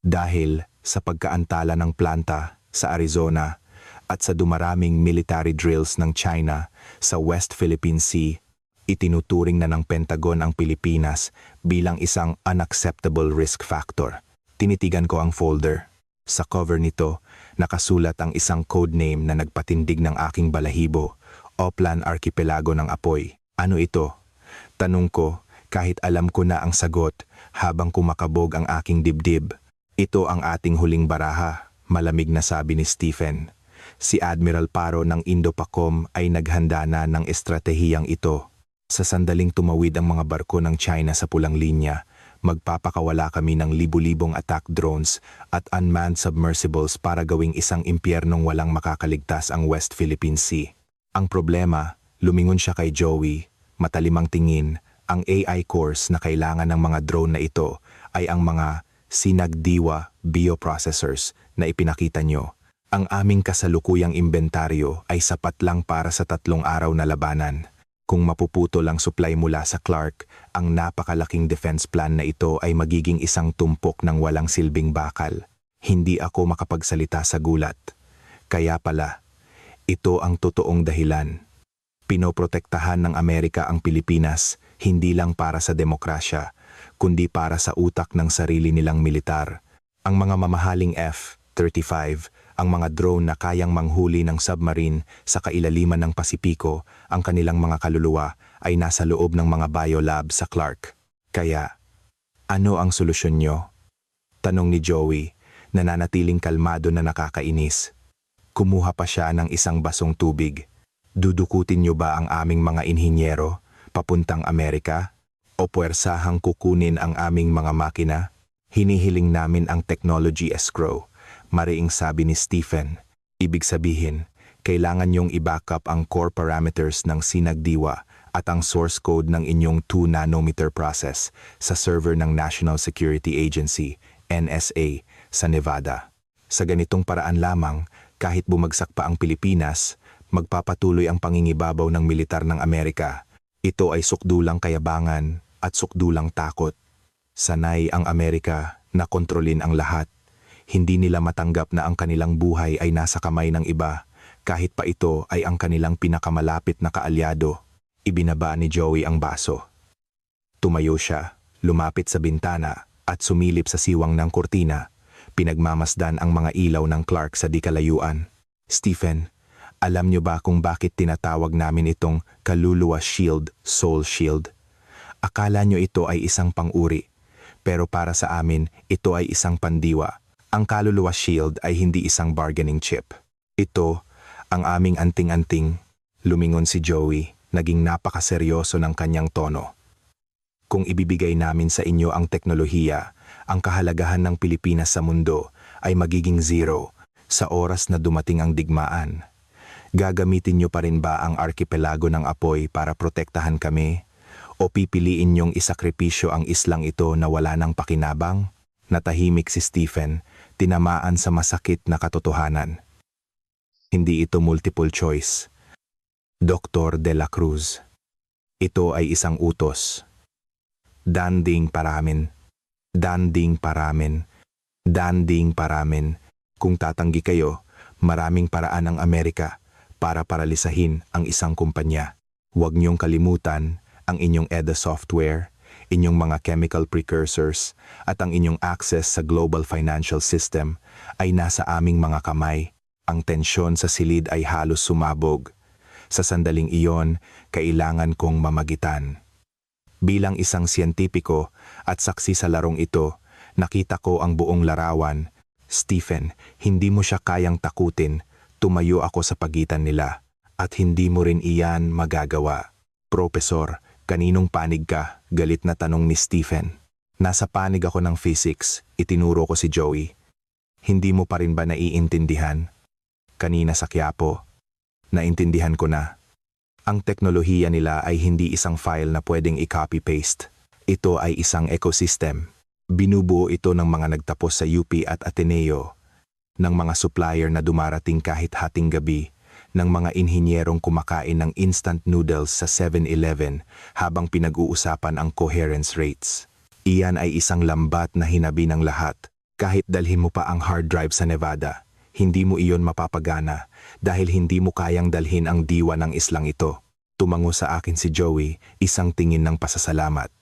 Dahil sa pagkaantala ng planta sa Arizona at sa dumaraming military drills ng China sa West Philippine Sea, itinuturing na ng Pentagon ang Pilipinas bilang isang unacceptable risk factor. Tinitigan ko ang folder. Sa cover nito, nakasulat ang isang codename na nagpatindig ng aking balahibo, Oplan Archipelago ng Apoy. Ano ito? Tanong ko, kahit alam ko na ang sagot habang kumakabog ang aking dibdib. Ito ang ating huling baraha, malamig na sabi ni Stephen. Si Admiral Paro ng Indo-Pacom ay naghanda na ng estratehiyang ito. Sa sandaling tumawid ang mga barko ng China sa pulang linya, magpapakawala kami ng libu-libong attack drones at unmanned submersibles para gawing isang impyernong walang makakaligtas ang West Philippine Sea. Ang problema, lumingon siya kay Joey, matalimang tingin, ang AI cores na kailangan ng mga drone na ito ay ang mga Sinagdiwa bioprocessors na ipinakita nyo. Ang aming kasalukuyang inventaryo ay sapat lang para sa 3 araw na labanan. Kung mapuputo lang supply mula sa Clark, ang napakalaking defense plan na ito ay magiging isang tumpok ng walang silbing bakal. Hindi ako makapagsalita sa gulat. Kaya pala, ito ang totoong dahilan. Pinoprotektahan ng Amerika ang Pilipinas, hindi lang para sa demokrasya, kundi para sa utak ng sarili nilang militar. Ang mga mamahaling F-35, ang mga drone na kayang manghuli ng submarine sa kailaliman ng Pasipiko, ang kanilang mga kaluluwa ay nasa loob ng mga biolab sa Clark. Kaya, ano ang solusyon nyo? Tanong ni Joey, nananatiling kalmado na nakakainis. Kumuha pa siya ng isang basong tubig. Dudukutin nyo ba ang aming mga inhinyero papuntang Amerika? O puwersahang kukunin ang aming mga makina? Hinihiling namin ang technology escrow. Mariing sabi ni Stephen, ibig sabihin, kailangan niyong i-backup ang core parameters ng Sinagdiwa at ang source code ng inyong 2 nanometer process sa server ng National Security Agency, NSA, sa Nevada. Sa ganitong paraan lamang, kahit bumagsak pa ang Pilipinas, magpapatuloy ang pangingibabaw ng militar ng Amerika. Ito ay sukdulang kayabangan at sukdulang takot. Sanay ang Amerika na kontrolin ang lahat. Hindi nila matanggap na ang kanilang buhay ay nasa kamay ng iba, kahit pa ito ay ang kanilang pinakamalapit na kaalyado. Ibinaba ni Joey ang baso. Tumayo siya, lumapit sa bintana at sumilip sa siwang ng kurtina. Pinagmamasdan ang mga ilaw ng Clark sa di kalayuan. Stephen, alam niyo ba kung bakit tinatawag namin itong Kaluluwa Shield, Soul Shield? Akala niyo ito ay isang pang-uri, pero para sa amin, ito ay isang pandiwa. Ang Kaluluwa Shield ay hindi isang bargaining chip. Ito, ang aming anting-anting. Lumingon si Joey, naging napakaseryoso ng kanyang tono. Kung ibibigay namin sa inyo ang teknolohiya, ang kahalagahan ng Pilipinas sa mundo ay magiging 0 sa oras na dumating ang digmaan. Gagamitin niyo pa rin ba ang Archipelago ng Apoy para protektahan kami? O pipiliin niyong isakripisyo ang islang ito na wala ng pakinabang? Natahimik si Stephen, tinamaan sa masakit na katotohanan. Hindi ito multiple choice. Dr. De La Cruz. Ito ay isang utos. Danding paramin. Danding paramin. Danding paramin. Kung tatanggi kayo, maraming paraan ang Amerika para paralisahin ang isang kumpanya. Huwag niyong kalimutan ang inyong EDA software, inyong mga chemical precursors, at ang inyong access sa global financial system ay nasa aming mga kamay. Ang tensyon sa silid ay halos sumabog. Sa sandaling iyon, kailangan kong mamagitan. Bilang isang siyentipiko at saksi sa larong ito, nakita ko ang buong larawan. Stephen, hindi mo siya kayang takutin. Tumayo ako sa pagitan nila, at hindi mo rin iyan magagawa. Profesor, kaninong panig ka? Galit na tanong ni Stephen. Nasa panig ako ng physics, itinuro ko si Joey. Hindi mo pa rin ba naiintindihan? Kanina sa Quiapo, naintindihan ko na. Ang teknolohiya nila ay hindi isang file na pwedeng i-copy-paste. Ito ay isang ecosystem. Binubuo ito ng mga nagtapos sa UP at Ateneo, ng mga supplier na dumarating kahit hating gabi, ng mga inhinyerong kumakain ng instant noodles sa 7-Eleven habang pinag-uusapan ang coherence rates. Iyan ay isang lambat na hinabi ng lahat. Kahit dalhin mo pa ang hard drive sa Nevada, hindi mo iyon mapapagana dahil hindi mo kayang dalhin ang diwa ng islang ito. Tumango sa akin si Joey, isang tingin ng pasasalamat.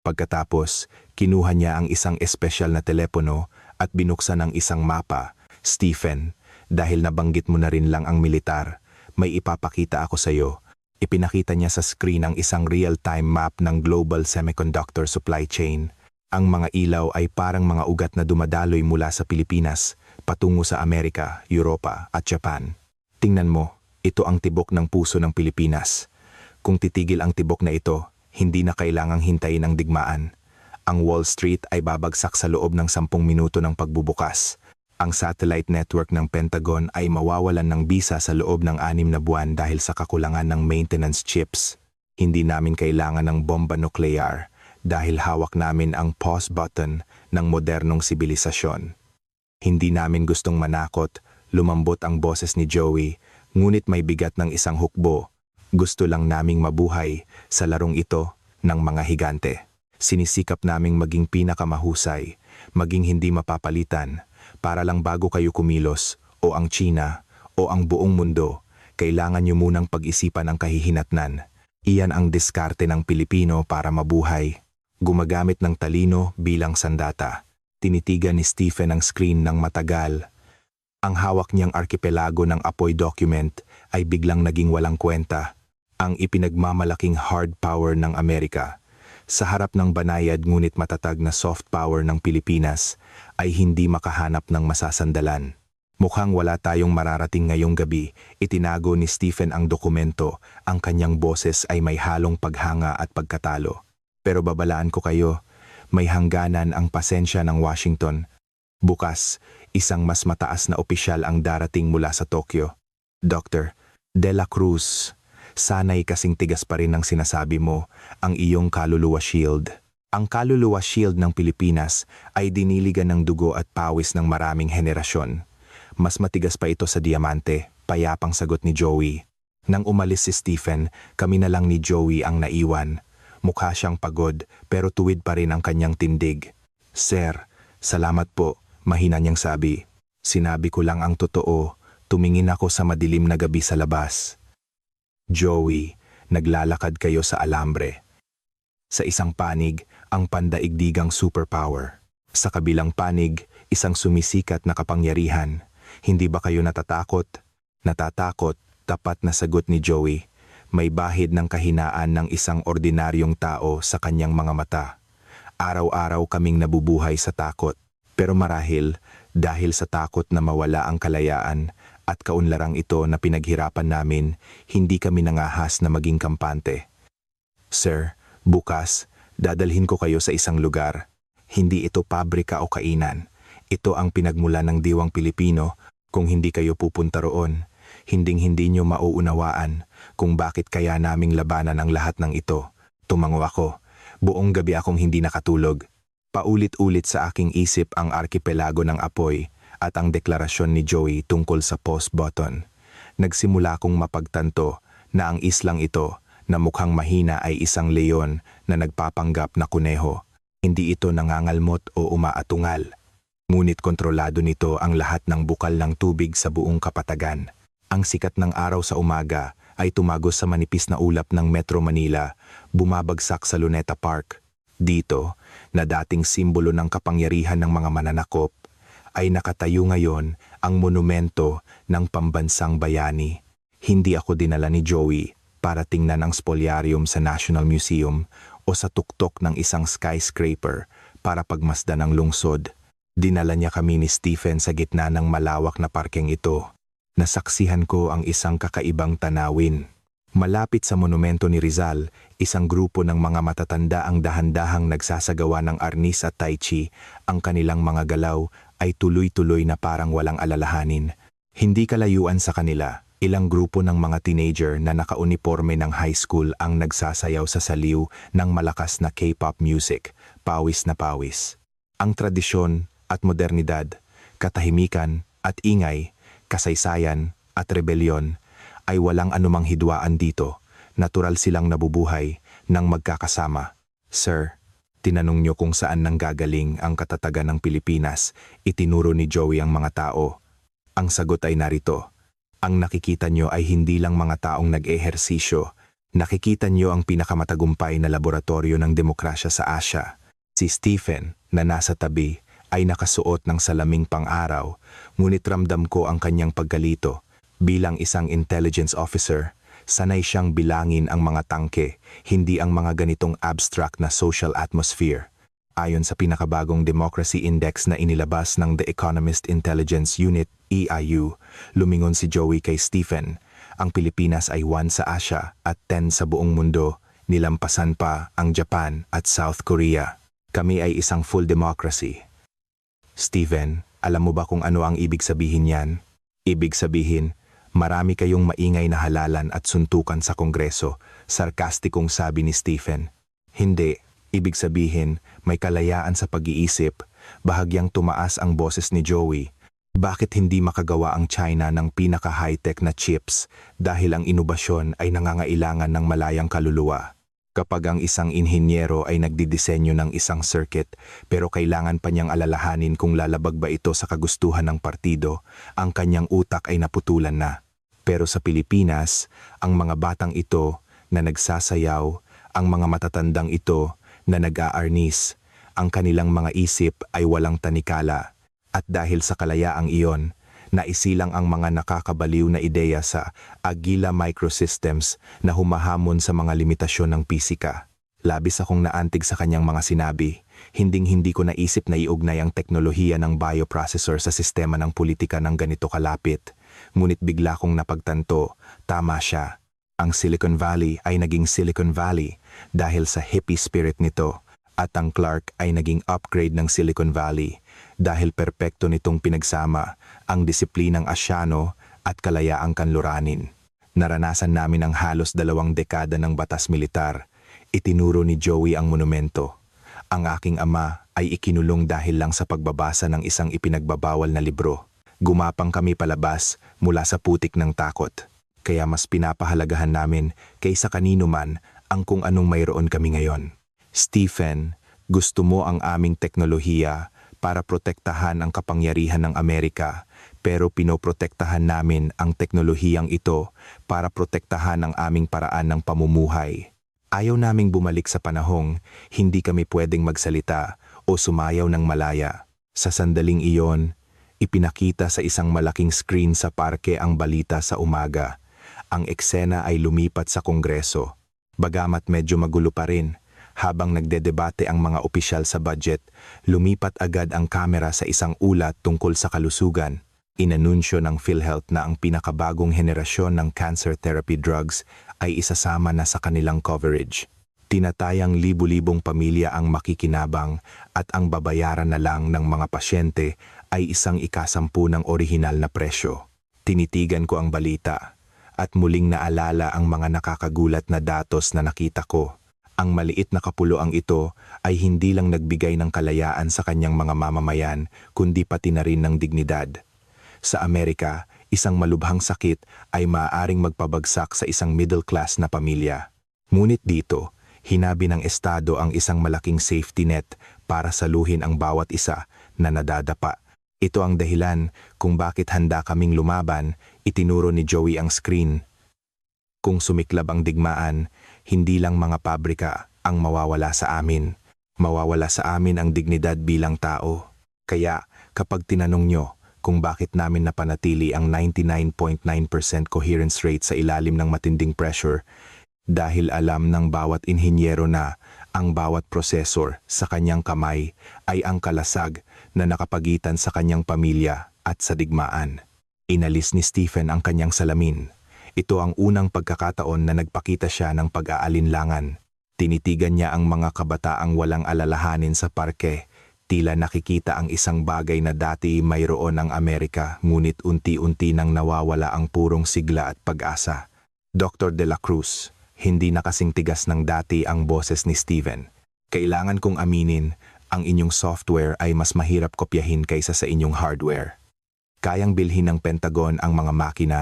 Pagkatapos, kinuha niya ang isang espesyal na telepono at binuksan ang isang mapa. Stephen, dahil nabanggit mo na rin lang ang militar, may ipapakita ako sa iyo. Ipinakita niya sa screen ang isang real-time map ng global semiconductor supply chain. Ang mga ilaw ay parang mga ugat na dumadaloy mula sa Pilipinas, patungo sa Amerika, Europa at Japan. Tingnan mo, ito ang tibok ng puso ng Pilipinas. Kung titigil ang tibok na ito, hindi na kailangang hintayin ang digmaan. Ang Wall Street ay babagsak sa loob ng 10 minuto ng pagbubukas. Ang satellite network ng Pentagon ay mawawalan ng bisa sa loob ng 6 na buwan dahil sa kakulangan ng maintenance chips. Hindi namin kailangan ng bomba nuklear dahil hawak namin ang pause button ng modernong sibilisasyon. Hindi namin gustong manakot, lumambot ang boses ni Joey, ngunit may bigat ng isang hukbo. Gusto lang naming mabuhay sa larong ito ng mga higante. Sinisikap naming maging pinakamahusay, maging hindi mapapalitan, para lang bago kayo kumilos, o ang China, o ang buong mundo, kailangan nyo munang pag-isipan ang kahihinatnan. Iyan ang diskarte ng Pilipino para mabuhay. Gumagamit ng talino bilang sandata. Tinitigan ni Stephen ang screen ng matagal. Ang hawak niyang arkipelago ng apoy document ay biglang naging walang kwenta. Ang ipinagmamalaking hard power ng Amerika. Sa harap ng banayad ngunit matatag na soft power ng Pilipinas ay hindi makahanap ng masasandalan. Mukhang wala tayong mararating ngayong gabi, itinago ni Stephen ang dokumento, ang kanyang boses ay may halong paghanga at pagkatalo. Pero babalaan ko kayo, may hangganan ang pasensya ng Washington. Bukas, isang mas mataas na opisyal ang darating mula sa Tokyo. Dr. De La Cruz, sana'y kasing tigas pa rin ang sinasabi mo, ang iyong kaluluwa shield. Ang kaluluwa shield ng Pilipinas ay diniligan ng dugo at pawis ng maraming henerasyon. Mas matigas pa ito sa diamante, payapang sagot ni Joey. Nang umalis si Stephen, kami na lang ni Joey ang naiwan. Mukha siyang pagod pero tuwid pa rin ang kanyang tindig. Sir, salamat po, mahina niyang sabi. Sinabi ko lang ang totoo, tumingin ako sa madilim na gabi sa labas. Joey, naglalakad kayo sa alambre. Sa isang panig, ang pandaigdigang superpower. Sa kabilang panig, isang sumisikat na kapangyarihan. Hindi ba kayo natatakot? Natatakot, tapat na sagot ni Joey. May bahid ng kahinaan ng isang ordinaryong tao sa kanyang mga mata. Araw-araw kaming nabubuhay sa takot. Pero marahil, dahil sa takot na mawala ang kalayaan at kaunlarang ito na pinaghirapan namin, hindi kami nangahas na maging kampante. Sir, bukas, dadalhin ko kayo sa isang lugar. Hindi ito pabrika o kainan. Ito ang pinagmula ng diwang Pilipino. Kung hindi kayo pupunta roon, hinding-hindi nyo mauunawaan kung bakit kaya naming labanan ang lahat ng ito. Tumango ako. Buong gabi akong hindi nakatulog. Paulit-ulit sa aking isip ang arkipelago ng apoy at ang deklarasyon ni Joey tungkol sa pause button. Nagsimula akong mapagtanto na ang islang ito na mukhang mahina ay isang leon na nagpapanggap na kuneho. Hindi ito nangangalmot o umaatungal. Ngunit kontrolado nito ang lahat ng bukal ng tubig sa buong kapatagan. Ang sikat ng araw sa umaga ay tumagos sa manipis na ulap ng Metro Manila, bumabagsak sa Luneta Park. Dito, na dating simbolo ng kapangyarihan ng mga mananakop, ay nakatayo ngayon ang monumento ng pambansang bayani. Hindi ako dinala ni Joey para tingnan ang spolyarium sa National Museum o sa tuktok ng isang skyscraper para pagmasdan ang lungsod. Dinala niya kami ni Stephen sa gitna ng malawak na parkeng ito. Nasaksihan ko ang isang kakaibang tanawin. Malapit sa monumento ni Rizal, isang grupo ng mga matatanda ang dahan-dahang nagsasagawa ng arnis at tai chi. Ang kanilang mga galaw ay tuloy-tuloy na parang walang alalahanin. Hindi kalayuan sa kanila, ilang grupo ng mga teenager na nakauniforme ng high school ang nagsasayaw sa saliw ng malakas na K-pop music, pawis na pawis. Ang tradisyon at modernidad, katahimikan at ingay, kasaysayan at rebelyon ay walang anumang hidwaan dito. Natural silang nabubuhay nang magkakasama. Sir, tinanong niyo kung saan nanggagaling ang katatagan ng Pilipinas. Itinuro ni Joey ang mga tao. Ang sagot ay narito. Ang nakikita niyo ay hindi lang mga taong nag-ehersisyo. Nakikita niyo ang pinakamatagumpay na laboratorio ng demokrasya sa Asia. Si Stephen, na nasa tabi, ay nakasuot ng salaming pang-araw, ngunit ramdam ko ang kanyang pagkalito. Bilang isang intelligence officer, sanay siyang bilangin ang mga tangke, hindi ang mga ganitong abstract na social atmosphere. Ayon sa pinakabagong Democracy Index na inilabas ng The Economist Intelligence Unit, EIU, lumingon si Joey kay Stephen. Ang Pilipinas ay 1 sa Asia at 10 sa buong mundo, nilampasan pa ang Japan at South Korea. Kami ay isang full democracy. Stephen, alam mo ba kung ano ang ibig sabihin niyan? Ibig sabihin, marami kayong maingay na halalan at suntukan sa Kongreso, sarkastikong sabi ni Stephen. Hindi, ibig sabihin, may kalayaan sa pag-iisip, bahagyang tumaas ang boses ni Joey. Bakit hindi makagawa ang China ng pinaka-high-tech na chips dahil ang inobasyon ay nangangailangan ng malayang kaluluwa? Kapag ang isang inhinyero ay nagdidisenyo ng isang circuit pero kailangan pa niyang alalahanin kung lalabag ba ito sa kagustuhan ng partido, ang kanyang utak ay naputulan na. Pero sa Pilipinas, ang mga batang ito na nagsasayaw, ang mga matatandang ito na nag-aarnis, ang kanilang mga isip ay walang tanikala. At dahil sa kalayaang iyon, naisilang ang mga nakakabaliw na ideya sa Agila Microsystems na humahamon sa mga limitasyon ng pisika. Labis akong naantig sa kanyang mga sinabi. Hinding-hindi ko naisip na iugnay ang teknolohiya ng bioprocessor sa sistema ng politika ng ganito kalapit. Ngunit bigla kong napagtanto, tama siya. Ang Silicon Valley ay naging Silicon Valley dahil sa hippie spirit nito. At ang Clark ay naging upgrade ng Silicon Valley dahil perpekto nitong pinagsama ang disiplinang Asyano at kalayaang kanluranin. Naranasan namin ang halos 2 dekada ng batas militar. Itinuro ni Joey ang monumento. Ang aking ama ay ikinulong dahil lang sa pagbabasa ng isang ipinagbabawal na libro. Gumapang kami palabas mula sa putik ng takot. Kaya mas pinapahalagahan namin kaysa kanino man ang kung anong mayroon kami ngayon. Stephen, gusto mo ang aming teknolohiya para protektahan ang kapangyarihan ng Amerika, pero pinoprotektahan namin ang teknolohiyang ito para protektahan ang aming paraan ng pamumuhay. Ayaw naming bumalik sa panahong hindi kami pwedeng magsalita o sumayaw ng malaya. Sa sandaling iyon, ipinakita sa isang malaking screen sa parke ang balita sa umaga. Ang eksena ay lumipat sa Kongreso. Bagamat medyo magulo pa rin, habang nagdedebate ang mga opisyal sa budget, lumipat agad ang kamera sa isang ulat tungkol sa kalusugan. Inanunsyo ng PhilHealth na ang pinakabagong henerasyon ng cancer therapy drugs ay isasama na sa kanilang coverage. Tinatayang libu-libong pamilya ang makikinabang at ang babayaran na lang ng mga pasyente ay 1/10 ng orihinal na presyo. Tinitigan ko ang balita at muling naalala ang mga nakakagulat na datos na nakita ko. Ang maliit na kapuluang ito ay hindi lang nagbigay ng kalayaan sa kanyang mga mamamayan, kundi pati na rin ng dignidad. Sa Amerika, isang malubhang sakit ay maaaring magpabagsak sa isang middle class na pamilya. Ngunit dito, hinabi ng Estado ang isang malaking safety net para saluhin ang bawat isa na nadadapa. Ito ang dahilan kung bakit handa kaming lumaban, itinuro ni Joey ang screen. Kung sumiklab ang digmaan, hindi lang mga pabrika ang mawawala sa amin. Mawawala sa amin ang dignidad bilang tao. Kaya kapag tinanong nyo kung bakit namin napanatili ang 99.9% coherence rate sa ilalim ng matinding pressure, dahil alam ng bawat inhinyero na ang bawat prosesor sa kanyang kamay ay ang kalasag na nakapagitan sa kanyang pamilya at sa digmaan. Inalis ni Stephen ang kanyang salamin. Ito ang unang pagkakataon na nagpakita siya ng pag-aalinlangan. Tinitigan niya ang mga kabataang walang alalahanin sa parke. Tila nakikita ang isang bagay na dati mayroon ang Amerika, ngunit unti-unti nang nawawala ang purong sigla at pag-asa. Dr. De La Cruz, hindi na kasing tigas ng dati ang boses ni Stephen. Kailangan kong aminin, Ang inyong software ay mas mahirap kopyahin kaysa sa inyong hardware. Kayang bilhin ng Pentagon ang mga makina,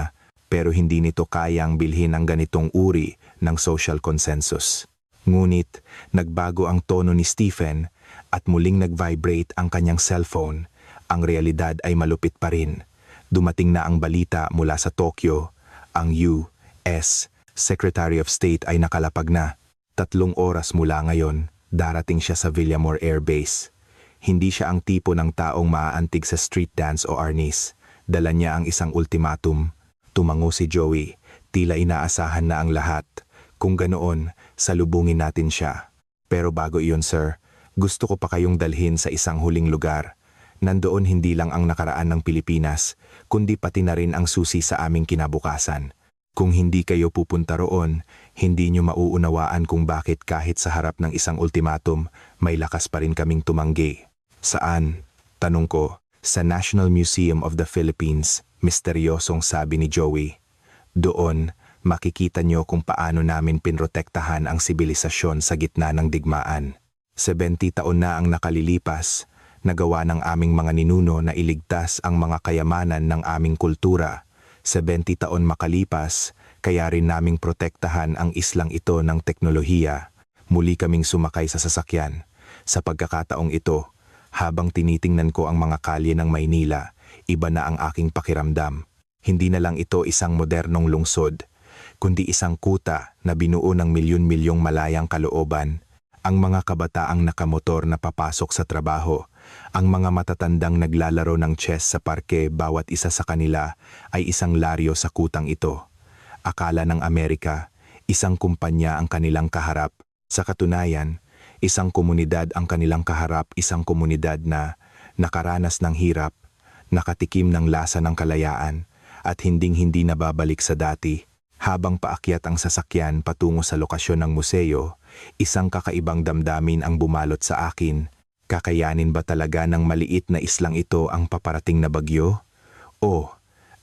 pero hindi nito kayang bilhin ang ganitong uri ng social consensus. Ngunit, nagbago ang tono ni Stephen at muling nag-vibrate ang kanyang cellphone. Ang realidad ay malupit pa rin. Dumating na ang balita mula sa Tokyo. Ang U.S. Secretary of State ay nakalapag na. 3 oras mula ngayon, darating siya sa Villamor Air Base. Hindi siya ang tipo ng taong maaantig sa street dance o arnis. Dala niya ang isang ultimatum. Tumango si Joey. Tila inaasahan na ang lahat. Kung ganoon, salubungin natin siya. Pero bago iyon, sir, gusto ko pa kayong dalhin sa isang huling lugar. Nandoon hindi lang ang nakaraan ng Pilipinas, kundi pati na rin ang susi sa aming kinabukasan. Kung hindi kayo pupunta roon, hindi nyo mauunawaan kung bakit kahit sa harap ng isang ultimatum, may lakas pa rin kaming tumanggi. Saan? Tanong ko. Sa National Museum of the Philippines, misteryosong sabi ni Joey. Doon, makikita nyo kung paano namin pinrotektahan ang sibilisasyon sa gitna ng digmaan. 70 taon na ang nakalilipas, nagawa ng aming mga ninuno na iligtas ang mga kayamanan ng aming kultura. 70 taon makalipas, kaya rin naming protektahan ang islang ito ng teknolohiya. Muli kaming sumakay sa sasakyan. Sa pagkakataong ito, habang tinitingnan ko ang mga kalye ng Maynila, iba na ang aking pakiramdam. Hindi na lang ito isang modernong lungsod, kundi isang kuta na binuo ng milyon-milyong malayang kalooban. Ang mga kabataang nakamotor na papasok sa trabaho, ang mga matatandang naglalaro ng chess sa parke, bawat isa sa kanila ay isang laryo sa kutang ito. Akala ng Amerika, isang kumpanya ang kanilang kaharap. Sa katunayan, isang komunidad ang kanilang kaharap, isang komunidad na nakaranas ng hirap, nakatikim ng lasa ng kalayaan, at hinding-hindi nababalik sa dati. Habang paakyat ang sasakyan patungo sa lokasyon ng museo, isang kakaibang damdamin ang bumalot sa akin. Kakayanin ba talaga ng maliit na islang ito ang paparating na bagyo? O,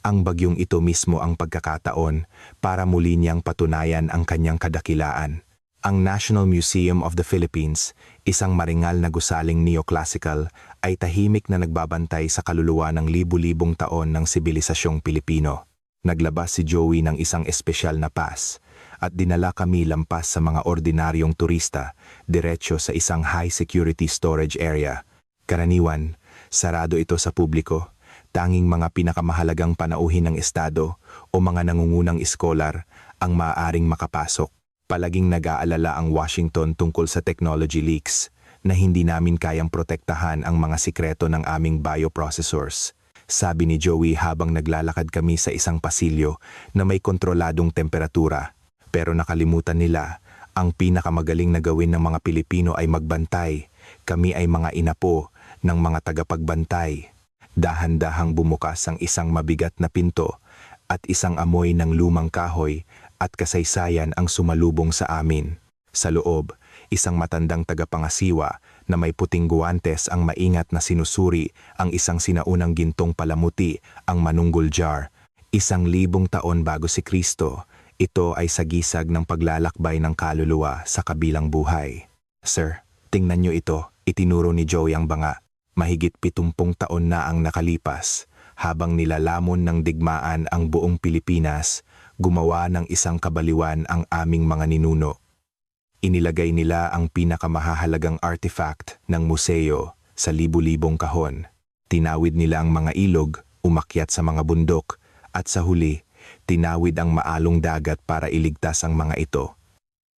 ang bagyong ito mismo ang pagkakataon para muli niyang patunayan ang kanyang kadakilaan. Ang National Museum of the Philippines, isang maringal na gusaling neoclassical, ay tahimik na nagbabantay sa kaluluwa ng libu-libong taon ng sibilisasyong Pilipino. Naglabas si Joey ng isang espesyal na pass at dinala kami lampas sa mga ordinaryong turista, diretso sa isang high-security storage area. Karaniwan, sarado ito sa publiko, tanging mga pinakamahalagang panauhin ng estado o mga nangungunang iskolar ang maaaring makapasok. Palaging nag-aalala ang Washington tungkol sa technology leaks na hindi namin kayang protektahan ang mga sikreto ng aming bioprocessors. Sabi ni Joey habang naglalakad kami sa isang pasilyo na may kontroladong temperatura. Pero nakalimutan nila, ang pinakamagaling na gawin ng mga Pilipino ay magbantay. Kami ay mga inapo ng mga tagapagbantay. Dahan-dahang bumukas ang isang mabigat na pinto at isang amoy ng lumang kahoy at kasaysayan ang sumalubong sa amin. Sa loob, isang matandang tagapangasiwa na may puting guwantes ang maingat na sinusuri ang isang sinaunang gintong palamuti, ang manunggul jar. 1,000 taon bago si Kristo, ito ay sagisag ng paglalakbay ng kaluluwa sa kabilang buhay. Sir, tingnan niyo ito, itinuro ni Joey ang banga. Mahigit 70 taon na ang nakalipas, habang nilalamon ng digmaan ang buong Pilipinas, gumawa ng isang kabaliwan ang aming mga ninuno. Inilagay nila ang pinakamahahalagang artifact ng museo sa libu-libong kahon. Tinawid nila ang mga ilog, umakyat sa mga bundok, at sa huli, tinawid ang maalong dagat para iligtas ang mga ito.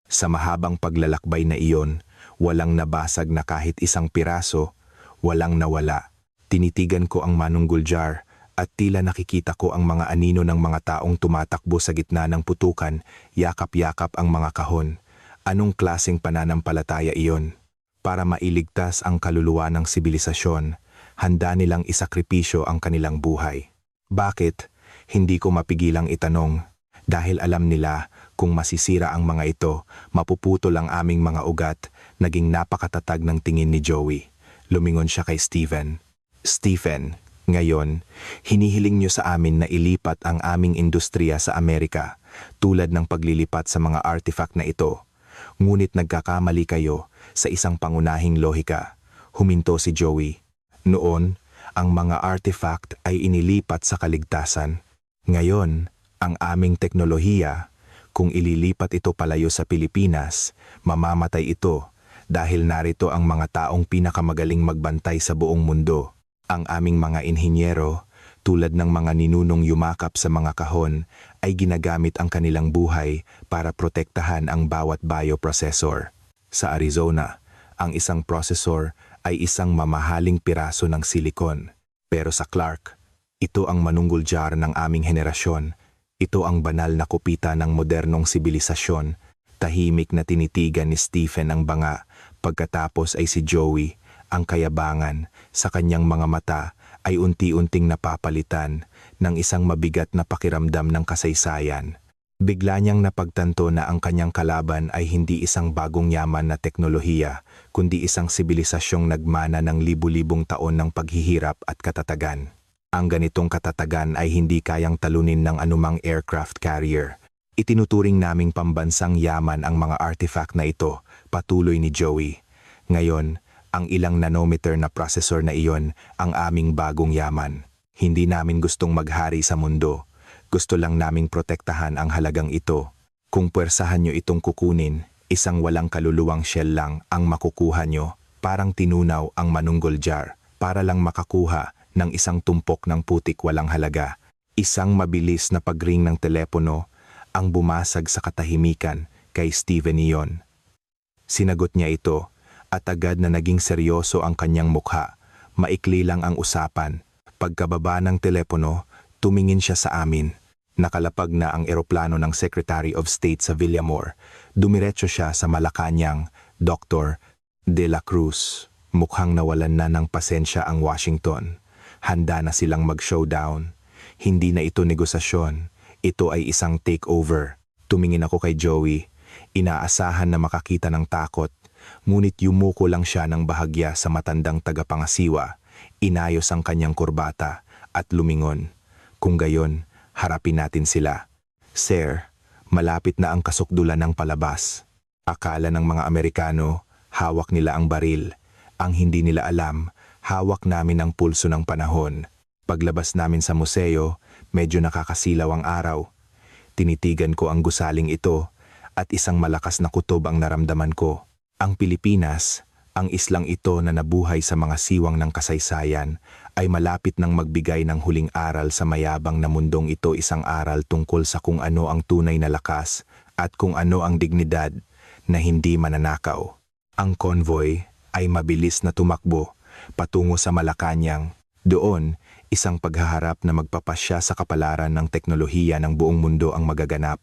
Sa mahabang paglalakbay na iyon, walang nabasag na kahit isang piraso, walang nawala. Tinitigan ko ang manunggul jar at tila nakikita ko ang mga anino ng mga taong tumatakbo sa gitna ng putukan, yakap-yakap ang mga kahon. Anong klaseng pananampalataya iyon? Para mailigtas ang kaluluwa ng sibilisasyon, handa nilang isakripisyo ang kanilang buhay. Bakit? Hindi ko mapigilang itanong. Dahil alam nila kung masisira ang mga ito, mapuputol ang aming mga ugat. Naging napakatatag ng tingin ni Joey. Lumingon siya kay Stephen. Stephen, ngayon, hinihiling niyo sa amin na ilipat ang aming industriya sa Amerika, tulad ng paglilipat sa mga artifact na ito. Ngunit nagkakamali kayo sa isang pangunahing lohika. Huminto si Joey. Noon, ang mga artifact ay inilipat sa kaligtasan. Ngayon, ang aming teknolohiya, kung ililipat ito palayo sa Pilipinas, mamamatay ito dahil narito ang mga taong pinakamagaling magbantay sa buong mundo. Ang aming mga inhinyero, tulad ng mga ninunong yumakap sa mga kahon, ay ginagamit ang kanilang buhay para protektahan ang bawat bioprocessor. Sa Arizona, ang isang processor ay isang mamahaling piraso ng silikon. Pero sa Clark, ito ang manungguljar ng aming henerasyon. Ito ang banal na kupita ng modernong sibilisasyon. Tahimik na tinitigan ni Stephen ang banga. Pagkatapos ay si Joey, ang kayabangan, sa kanyang mga mata ay unti-unting napapalitan ng isang mabigat na pakiramdam ng kasaysayan. Bigla niyang napagtanto na ang kanyang kalaban ay hindi isang bagong yaman na teknolohiya, kundi isang sibilisasyong nagmana ng libu-libong taon ng paghihirap at katatagan. Ang ganitong katatagan ay hindi kayang talunin ng anumang aircraft carrier. Itinuturing naming pambansang yaman ang mga artifact na ito, patuloy ni Joey. Ngayon, ang ilang nanometer na processor na iyon ang aming bagong yaman. Hindi namin gustong maghari sa mundo. Gusto lang naming protektahan ang halagang ito. Kung puwersahan nyo itong kukunin, isang walang kaluluwang shell lang ang makukuha nyo, parang tinunaw ang manungguljar, para lang makakuha ng isang tumpok ng putik walang halaga. Isang mabilis na pagring ng telepono ang bumasag sa katahimikan kay Steven iyon. Sinagot niya ito at agad na naging seryoso ang kanyang mukha. Maikli lang ang usapan. Pagkababa ng telepono, tumingin siya sa amin. Nakalapag na ang eroplano ng Secretary of State sa Villamor. Dumiretso siya sa Malacanang, Dr. De La Cruz. Mukhang nawalan na ng pasensya ang Washington. Handa na silang mag-showdown. Hindi na ito negosasyon. Ito ay isang takeover. Tumingin ako kay Joey. Inaasahan na makakita ng takot. Ngunit yumuko lang siya ng bahagya sa matandang tagapangasiwa. Inayos ang kanyang kurbata at lumingon. Kung gayon, harapin natin sila. Sir, malapit na ang kasukdulan ng palabas. Akala ng mga Amerikano, hawak nila ang baril. Ang hindi nila alam, hawak namin ang pulso ng panahon. Paglabas namin sa museo, medyo nakakasilaw ang araw. Tinitigan ko ang gusaling ito at isang malakas na kutob ang naramdaman ko. Ang Pilipinas, ang islang ito na nabuhay sa mga siwang ng kasaysayan, ay malapit nang magbigay ng huling aral sa mayabang na mundong ito, isang aral tungkol sa kung ano ang tunay na lakas at kung ano ang dignidad na hindi mananakaw. Ang convoy ay mabilis na tumakbo patungo sa Malacanang. Doon, isang paghaharap na magpapasya sa kapalaran ng teknolohiya ng buong mundo ang magaganap.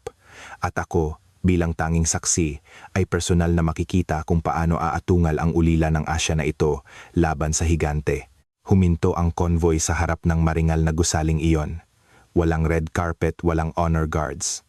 At ako, bilang tanging saksi, ay personal na makikita kung paano aatungal ang ulila ng Asya na ito laban sa higante. Huminto ang convoy sa harap ng maringal na gusaling iyon. Walang red carpet, walang honor guards.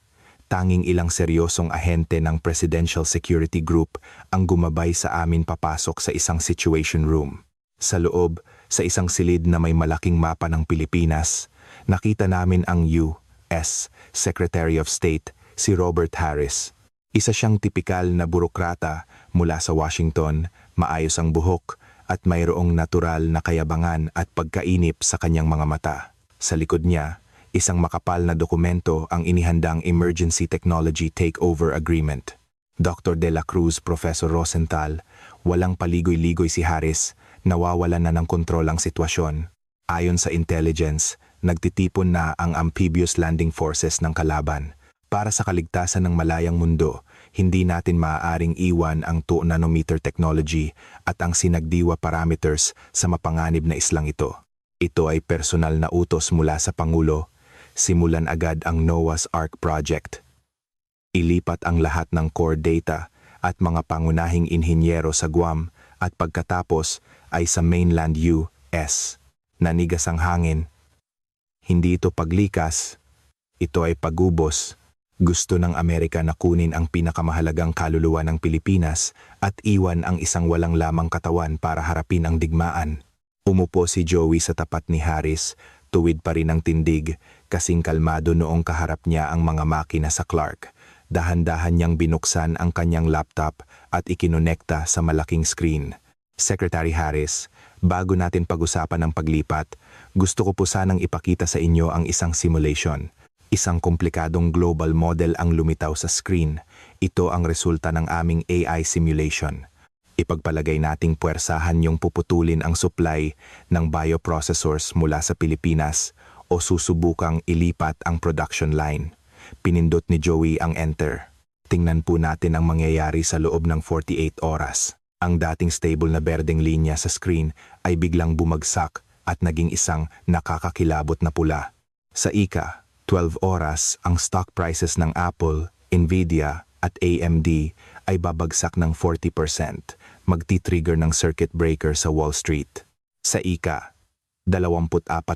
Tanging ilang seryosong ahente ng Presidential Security Group ang gumabay sa amin papasok sa isang situation room. Sa loob, sa isang silid na may malaking mapa ng Pilipinas, nakita namin ang U.S. Secretary of State, si Robert Harris. Isa siyang tipikal na burokrata mula sa Washington, maayos ang buhok at mayroong natural na kayabangan at pagkainip sa kanyang mga mata. Sa likod niya, isang makapal na dokumento ang inihandang Emergency Technology Takeover Agreement. Dr. De La Cruz, Professor Rosenthal, walang paligoy-ligoy si Harris, nawawalan na ng kontrol ang sitwasyon. Ayon sa intelligence, nagtitipon na ang amphibious landing forces ng kalaban. Para sa kaligtasan ng malayang mundo, hindi natin maaaring iwan ang 2-nanometer technology at ang sinagdiwa parameters sa mapanganib na islang ito. Ito ay personal na utos mula sa Pangulo. Simulan agad ang Noah's Ark Project. Ilipat ang lahat ng core data at mga pangunahing inhinyero sa Guam at pagkatapos ay sa mainland US. Nanigas ang hangin. Hindi ito paglikas, ito ay pagubos. Gusto ng Amerika na kunin ang pinakamahalagang kaluluwa ng Pilipinas at iwan ang isang walang lamang katawan para harapin ang digmaan. Umupo si Joey sa tapat ni Harris, tuwid pa rin ang tindig, kasing kalmado noong kaharap niya ang mga makina sa Clark. Dahan-dahan niyang binuksan ang kanyang laptop at ikinonekta sa malaking screen. Secretary Harris, bago natin pag-usapan ang paglipat, gusto ko po sanang ipakita sa inyo ang isang simulation. Isang komplikadong global model ang lumitaw sa screen. Ito ang resulta ng aming AI simulation. Ipagpalagay nating puwersahan yung puputulin ang supply ng bioprocessors mula sa Pilipinas o susubukang ilipat ang production line. Pinindot ni Joey ang enter. Tingnan po natin ang mangyayari sa loob ng 48 oras. Ang dating stable na berdeng linya sa screen ay biglang bumagsak at naging isang nakakakilabot na pula. Sa 12 oras, ang stock prices ng Apple, Nvidia at AMD ay babagsak ng 40%, magti-trigger ng circuit breaker sa Wall Street. Sa 24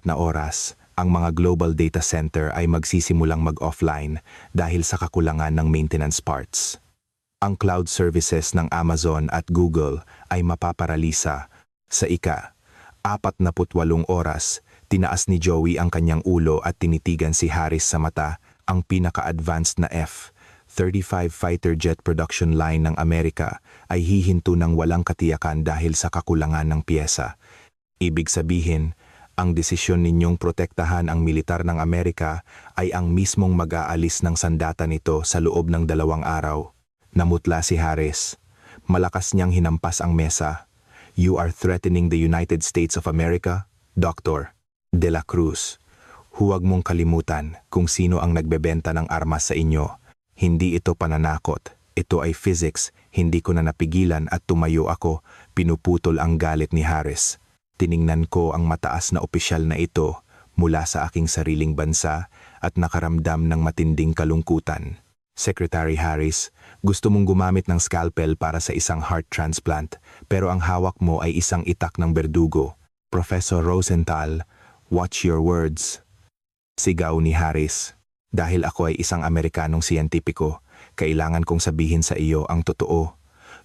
na oras, ang mga global data center ay magsisimulang mag-offline dahil sa kakulangan ng maintenance parts. Ang cloud services ng Amazon at Google ay mapaparalisa. Sa 48 oras, tinaas ni Joey ang kanyang ulo at tinitigan si Harris sa mata. Ang pinaka-advanced na F-35 fighter jet production line ng Amerika ay hihinto ng walang katiyakan dahil sa kakulangan ng piyesa. Ibig sabihin, ang desisyon ninyong protektahan ang militar ng Amerika ay ang mismong mag-aalis ng sandata nito sa loob ng 2 araw. Namutla si Harris. Malakas niyang hinampas ang mesa. You are threatening the United States of America, Dr. De La Cruz. Huwag mong kalimutan kung sino ang nagbebenta ng armas sa inyo. Hindi ito pananakot. Ito ay physics. Hindi ko na napigilan at tumayo ako. Pinuputol ang galit ni Harris. Tiningnan ko ang mataas na opisyal na ito mula sa aking sariling bansa at nakaramdam ng matinding kalungkutan. Secretary Harris, gusto mong gumamit ng scalpel para sa isang heart transplant pero ang hawak mo ay isang itak ng berdugo. Professor Rosenthal, watch your words. Sigaw ni Harris. Dahil ako ay isang Amerikanong siyentipiko, kailangan kong sabihin sa iyo ang totoo.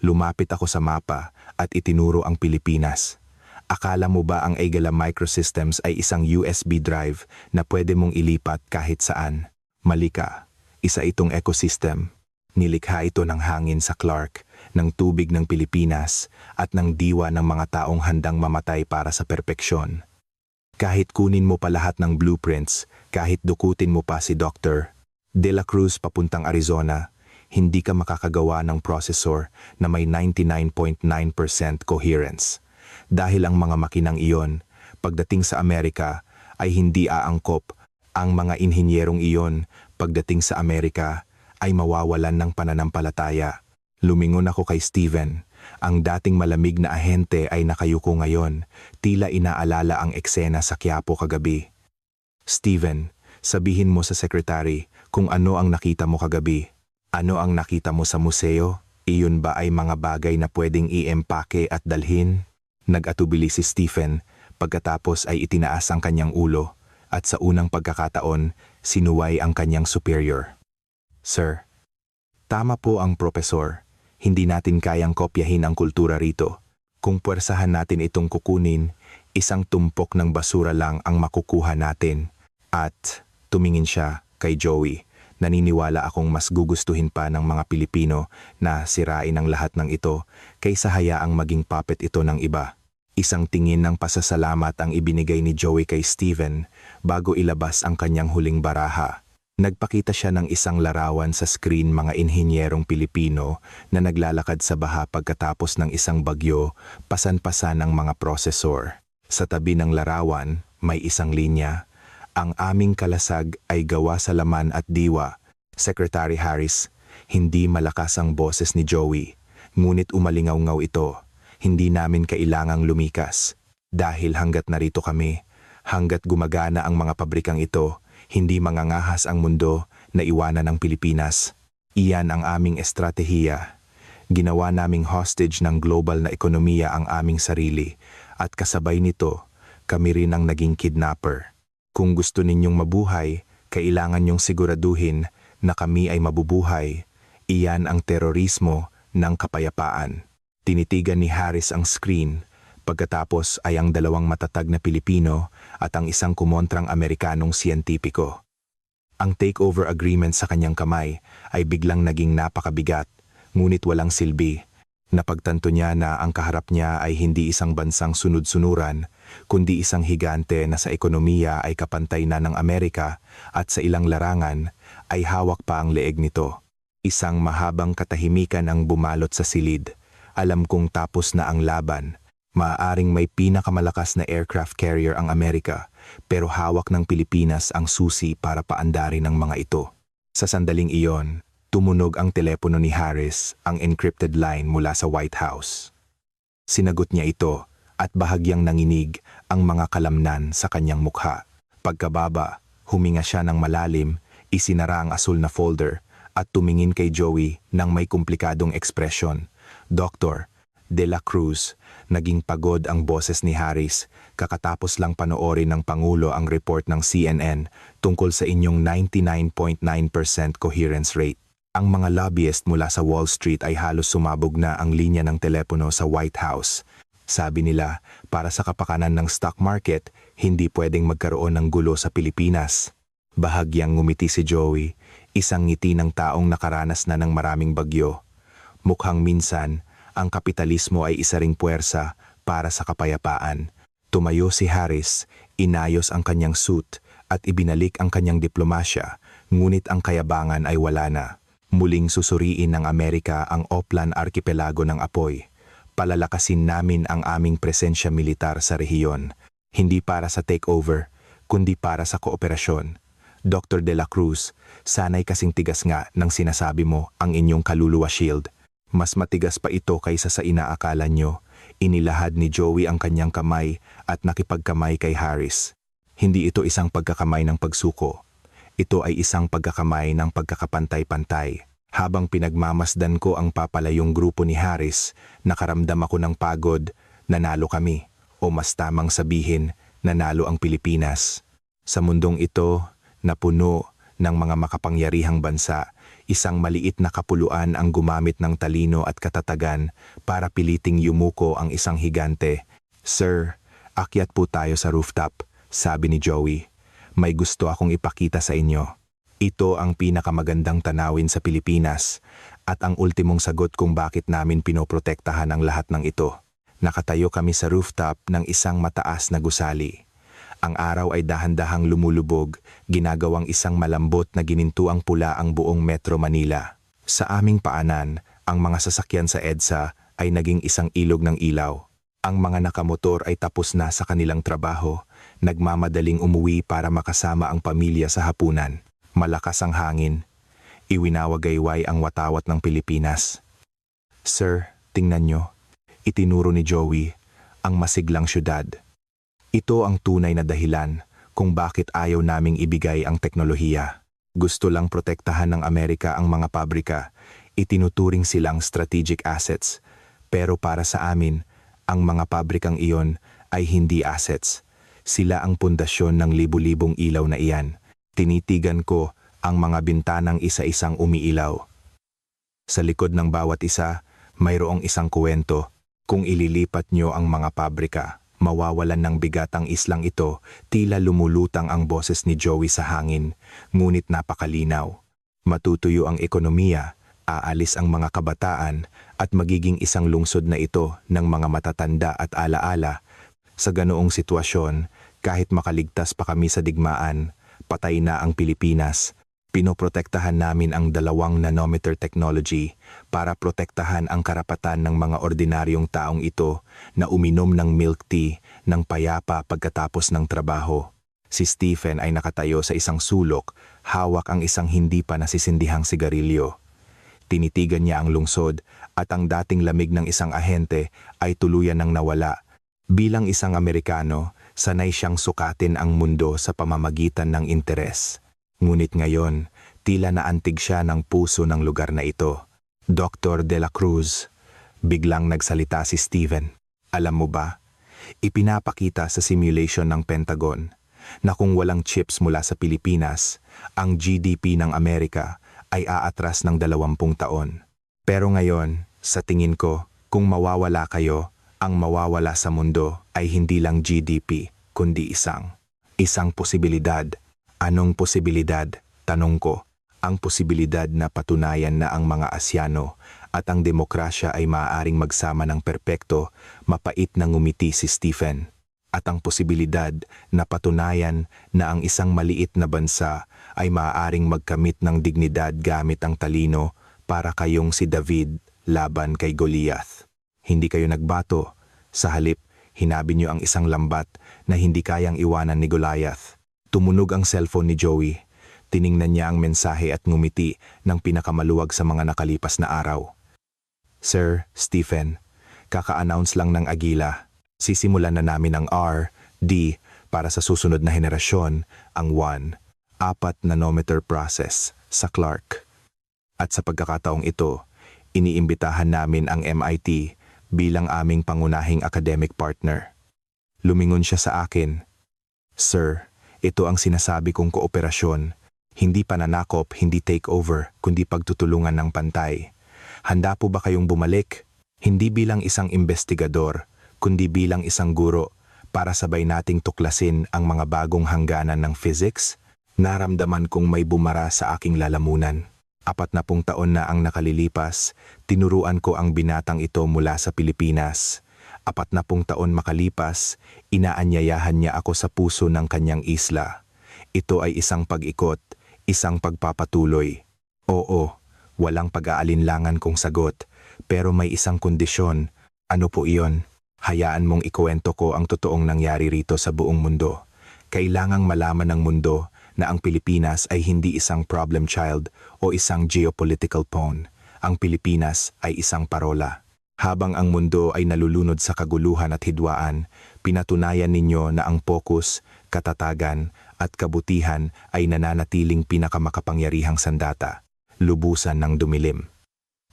Lumapit ako sa mapa at itinuro ang Pilipinas. Akala mo ba ang Agala Microsystems ay isang USB drive na pwede mong ilipat kahit saan? Mali ka. Isa itong ecosystem. Nilikha ito ng hangin sa Clark, ng tubig ng Pilipinas, at ng diwa ng mga taong handang mamatay para sa perpeksyon. Kahit kunin mo pa lahat ng blueprints, kahit dukutin mo pa si Dr. De La Cruz papuntang Arizona, hindi ka makakagawa ng processor na may 99.9% coherence. Dahil ang mga makinang iyon, pagdating sa Amerika, ay hindi aangkop. Ang mga inhinyerong iyon, pagdating sa Amerika, ay mawawalan ng pananampalataya. Lumingon ako kay Steven. Ang dating malamig na ahente ay nakayuko ngayon, tila inaalala ang eksena sa Quiapo kagabi. Steven, sabihin mo sa sekretary kung ano ang nakita mo kagabi. Ano ang nakita mo sa museo? Iyon ba ay mga bagay na pwedeng iempake at dalhin? Nag-atubili si Stephen, pagkatapos ay itinaas ang kanyang ulo, at sa unang pagkakataon, sinuway ang kanyang superior. Sir, tama po ang propesor. Hindi natin kayang kopyahin ang kultura rito. Kung puwersahan natin itong kukunin, isang tumpok ng basura lang ang makukuha natin. At tumingin siya kay Joey. Naniniwala akong mas gugustuhin pa ng mga Pilipino na sirain ang lahat ng ito kaysa hayaang maging puppet ito ng iba. Isang tingin ng pasasalamat ang ibinigay ni Joey kay Steven bago ilabas ang kanyang huling baraha. Nagpakita siya ng isang larawan sa screen mga inhinyerong Pilipino na naglalakad sa baha pagkatapos ng isang bagyo, pasan-pasan ng mga prosesor. Sa tabi ng larawan, may isang linya. Ang aming kalasag ay gawa sa laman at diwa. Secretary Harris, hindi malakas ang boses ni Joey, ngunit umalingaw-ngaw ito. Hindi namin kailangang lumikas. Dahil hanggat narito kami, hanggat gumagana ang mga pabrikang ito, hindi mangangahas ang mundo na iwanan ng Pilipinas. Iyan ang aming estratehiya. Ginawa naming hostage ng global na ekonomiya ang aming sarili at kasabay nito, kami rin ang naging kidnapper. Kung gusto ninyong mabuhay, kailangan niyong siguraduhin na kami ay mabubuhay. Iyan ang terorismo ng kapayapaan. Tinitigan ni Harris ang screen, pagkatapos ay ang dalawang matatag na Pilipino at ang isang kumontrang Amerikanong siyentipiko. Ang takeover agreement sa kanyang kamay ay biglang naging napakabigat, ngunit walang silbi. Napagtanto niya na ang kaharap niya ay hindi isang bansang sunod-sunuran, kundi isang higante na sa ekonomiya ay kapantay na ng Amerika at sa ilang larangan ay hawak pa ang leeg nito. Isang mahabang katahimikan ang bumalot sa silid. Alam kong tapos na ang laban. Maaaring may pinakamalakas na aircraft carrier ang Amerika, pero hawak ng Pilipinas ang susi para paandarin ng mga ito. Sa sandaling iyon, tumunog ang telepono ni Harris, ang encrypted line mula sa White House. Sinagot niya ito at bahagyang nanginig ang mga kalamnan sa kanyang mukha. Pagkababa, huminga siya ng malalim, isinara ang asul na folder at tumingin kay Joey ng may komplikadong ekspresyon. Dr. De La Cruz, naging pagod ang boses ni Harris kakatapos lang panoorin ng Pangulo ang report ng CNN tungkol sa inyong 99.9% coherence rate. Ang mga lobbyist mula sa Wall Street ay halos sumabog na ang linya ng telepono sa White House. Sabi nila, para sa kapakanan ng stock market, hindi pwedeng magkaroon ng gulo sa Pilipinas. Bahagyang ngumiti si Joey, isang ngiti ng taong nakaranas na ng maraming bagyo. Mukhang minsan, ang kapitalismo ay isa ring puwersa para sa kapayapaan. Tumayo si Harris, inayos ang kanyang suit at ibinalik ang kanyang diplomasya, ngunit ang kayabangan ay wala na. Muling susuriin ng Amerika ang Oplan Archipelago ng apoy. Palalakasin namin ang aming presensya militar sa rehiyon, hindi para sa takeover, kundi para sa kooperasyon. Dr. De La Cruz, sana'y kasing tigas nga ng sinasabi mo ang inyong kaluluwa shield. Mas matigas pa ito kaysa sa inaakala nyo. Inilahad ni Joey ang kanyang kamay at nakipagkamay kay Harris. Hindi ito isang pagkakamay ng pagsuko. Ito ay isang pagkakamay ng pagkakapantay-pantay. Habang pinagmamasdan ko ang papalayong grupo ni Harris, nakaramdam ako ng pagod, nanalo kami. O mas tamang sabihin, nanalo ang Pilipinas. Sa mundong ito, na puno ng mga makapangyarihang bansa, isang maliit na kapuluan ang gumamit ng talino at katatagan para piliting yumuko ang isang higante. Sir, akyat po tayo sa rooftop, sabi ni Joey. May gusto akong ipakita sa inyo. Ito ang pinakamagandang tanawin sa Pilipinas at ang ultimong sagot kung bakit namin pinoprotektahan ang lahat ng ito. Nakatayo kami sa rooftop ng isang mataas na gusali. Ang araw ay dahan-dahang lumulubog, ginagawang isang malambot na ginintuang pula ang buong Metro Manila. Sa aming paanan, ang mga sasakyan sa EDSA ay naging isang ilog ng ilaw. Ang mga nakamotor ay tapos na sa kanilang trabaho, nagmamadaling umuwi para makasama ang pamilya sa hapunan. Malakas ang hangin. Iwinawagayway ang watawat ng Pilipinas. Sir, tingnan nyo. Itinuro ni Joey ang masiglang syudad. Ito ang tunay na dahilan kung bakit ayaw naming ibigay ang teknolohiya. Gusto lang protektahan ng Amerika ang mga pabrika. Itinuturing silang strategic assets. Pero para sa amin, ang mga pabrikang iyon ay hindi assets. Sila ang pundasyon ng libu-libong ilaw na iyan. Tinitigan ko ang mga bintanang isa-isang umiilaw. Sa likod ng bawat isa, mayroong isang kuwento. Kung ililipat nyo ang mga pabrika, mawawalan ng bigat ang islang ito, tila lumulutang ang boses ni Joey sa hangin, ngunit napakalinaw. Matutuyo ang ekonomiya, aalis ang mga kabataan, at magiging isang lungsod na ito ng mga matatanda at alaala. Sa ganoong sitwasyon, kahit makaligtas pa kami sa digmaan, patay na ang Pilipinas. Pinoprotektahan namin ang 2 nanometer technology para protektahan ang karapatan ng mga ordinaryong taong ito na uminom ng milk tea ng payapa pagkatapos ng trabaho. Si Stephen ay nakatayo sa isang sulok, hawak ang isang hindi pa nasisindihang sigarilyo. Tinitigan niya ang lungsod at ang dating lamig ng isang ahente ay tuluyan ng nawala. Bilang isang Amerikano, sanay siyang sukatin ang mundo sa pamamagitan ng interes. Ngunit ngayon, tila naantig siya ng puso ng lugar na ito. Dr. De La Cruz, biglang nagsalita si Stephen. Alam mo ba, ipinapakita sa simulation ng Pentagon na kung walang chips mula sa Pilipinas, ang GDP ng Amerika ay aatras ng 20 taon. Pero ngayon, sa tingin ko, kung mawawala kayo, ang mawawala sa mundo ay hindi lang GDP, kundi isang posibilidad. Anong posibilidad? Tanong ko. Ang posibilidad na patunayan na ang mga Asyano At ang demokrasya ay maaaring magsama ng perpekto, mapait na ngumiti si Stephen. At ang posibilidad na patunayan na ang isang maliit na bansa ay maaaring magkamit ng dignidad gamit ang talino para kayong si David laban kay Goliath. Hindi kayo nagbato, sa halip hinabi niyo ang isang lambat na hindi kayang iwanan ni Goliath. Tumunog ang cellphone ni Joey. Tiningnan niya ang mensahe at ngumiti ng pinakamaluwag sa mga nakalipas na araw. Sir Stephen, kaka-announce lang ng Agila. Sisimulan na namin ang R.D. para sa susunod na henerasyon, ang 4 nanometer process sa Clark. At sa pagkakataong ito, iniimbitahan namin ang MIT bilang aming pangunahing academic partner. Lumingon siya sa akin. Sir, ito ang sinasabi kong kooperasyon. Hindi pananakop, hindi takeover, kundi pagtutulungan ng pantay. Handa po ba kayong bumalik? Hindi bilang isang investigador, kundi bilang isang guro para sabay nating tuklasin ang mga bagong hangganan ng physics? Naramdaman kong may bumara sa aking lalamunan. 40 taon na ang nakalilipas, tinuruan ko ang binatang ito mula sa Pilipinas. 40 taon makalipas, inaanyayahan niya ako sa puso ng kanyang isla. Ito ay isang pag-ikot, isang pagpapatuloy. Oo, walang pag-aalinlangan kong sagot, pero may isang kondisyon. Ano po iyon? Hayaan mong ikuwento ko ang totoong nangyari rito sa buong mundo. Kailangang malaman ng mundo na ang Pilipinas ay hindi isang problem child o isang geopolitical pawn. Ang Pilipinas ay isang parola. Habang ang mundo ay nalulunod sa kaguluhan at hidwaan, pinatunayan ninyo na ang pokus, katatagan at kabutihan ay nananatiling pinakamakapangyarihang sandata, lubusan ng dumilim.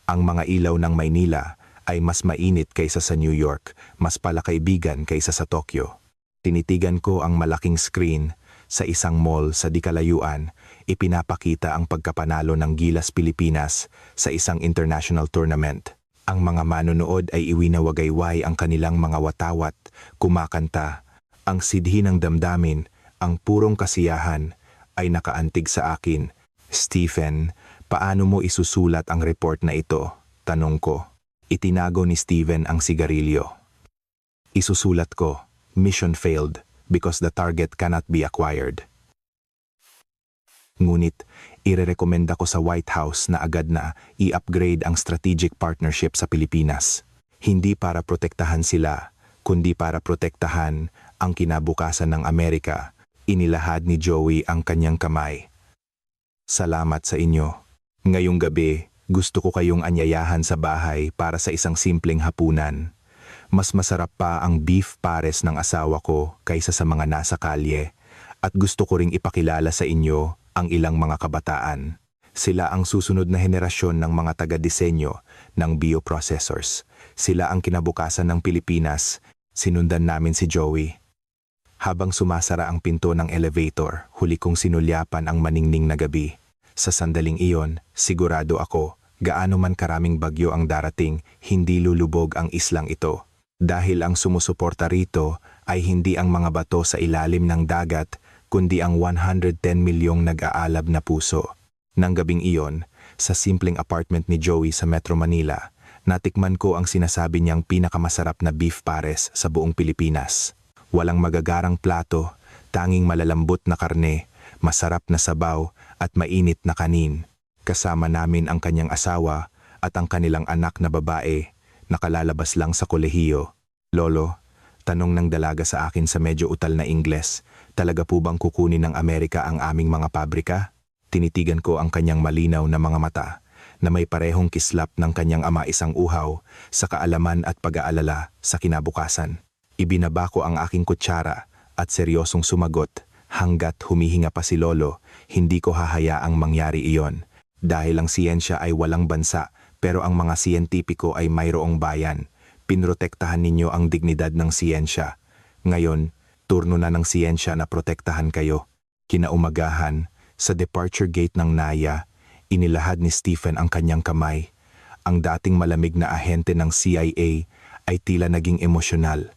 Ang mga ilaw ng Maynila ay mas mainit kaysa sa New York, mas palakaibigan kaysa sa Tokyo. Tinitigan ko ang malaking screen sa isang mall sa di kalayuan, ipinapakita ang pagkapanalo ng Gilas Pilipinas sa isang international tournament. Ang mga manonood ay iwinawagayway ang kanilang mga watawat, kumakanta. Ang sidhi ng damdamin, ang purong kasiyahan, ay nakaantig sa akin. Stephen, paano mo isusulat ang report na ito? Tanong ko. Itinago ni Stephen ang sigarilyo. Isusulat ko, mission failed because the target cannot be acquired. Ngunit, irerekomenda ko sa White House na agad na i-upgrade ang strategic partnership sa Pilipinas. Hindi para protektahan sila, kundi para protektahan ang kinabukasan ng Amerika. Inilahad ni Joey ang kanyang kamay. Salamat sa inyo. Ngayong gabi, gusto ko kayong anyayahan sa bahay para sa isang simpleng hapunan. Mas masarap pa ang beef pares ng asawa ko kaysa sa mga nasa kalye. At gusto ko ring ipakilala sa inyo ang ilang mga kabataan. Sila ang susunod na henerasyon ng mga taga-disenyo ng bioprocessors. Sila ang kinabukasan ng Pilipinas. Sinundan namin si Joey. Habang sumasara ang pinto ng elevator, huli kong sinulyapan ang maningning na gabi. Sa sandaling iyon, sigurado ako, gaano man karaming bagyo ang darating, hindi lulubog ang islang ito. Dahil ang sumusuporta rito ay hindi ang mga bato sa ilalim ng dagat, kundi ang 110 milyong nag-aalab na puso. Nang gabing iyon, sa simpleng apartment ni Joey sa Metro Manila, natikman ko ang sinasabi niyang pinakamasarap na beef pares sa buong Pilipinas. Walang magagarang plato, tanging malalambot na karne, masarap na sabaw at mainit na kanin. Kasama namin ang kanyang asawa at ang kanilang anak na babae, nakalalabas lang sa kolehiyo. Lolo, tanong ng dalaga sa akin sa medyo utal na Ingles, talaga po bang kukunin ng Amerika ang aming mga pabrika? Tinitigan ko ang kanyang malinaw na mga mata, na may parehong kislap ng kanyang ama isang uhaw, sa kaalaman at pag-aalala sa kinabukasan. Ibinaba ko ang aking kutsara at seryosong sumagot, hanggat humihinga pa si Lolo, hindi ko hahayaang mangyari iyon. Dahil ang siyensya ay walang bansa, pero ang mga siyentipiko ay mayroong bayan. Pinrotektahan ninyo ang dignidad ng siyensya. Ngayon, turno na ng siyensya na protektahan kayo. Kinaumagahan, sa departure gate ng NAIA, inilahad ni Stephen ang kanyang kamay. Ang dating malamig na ahente ng CIA ay tila naging emosyonal.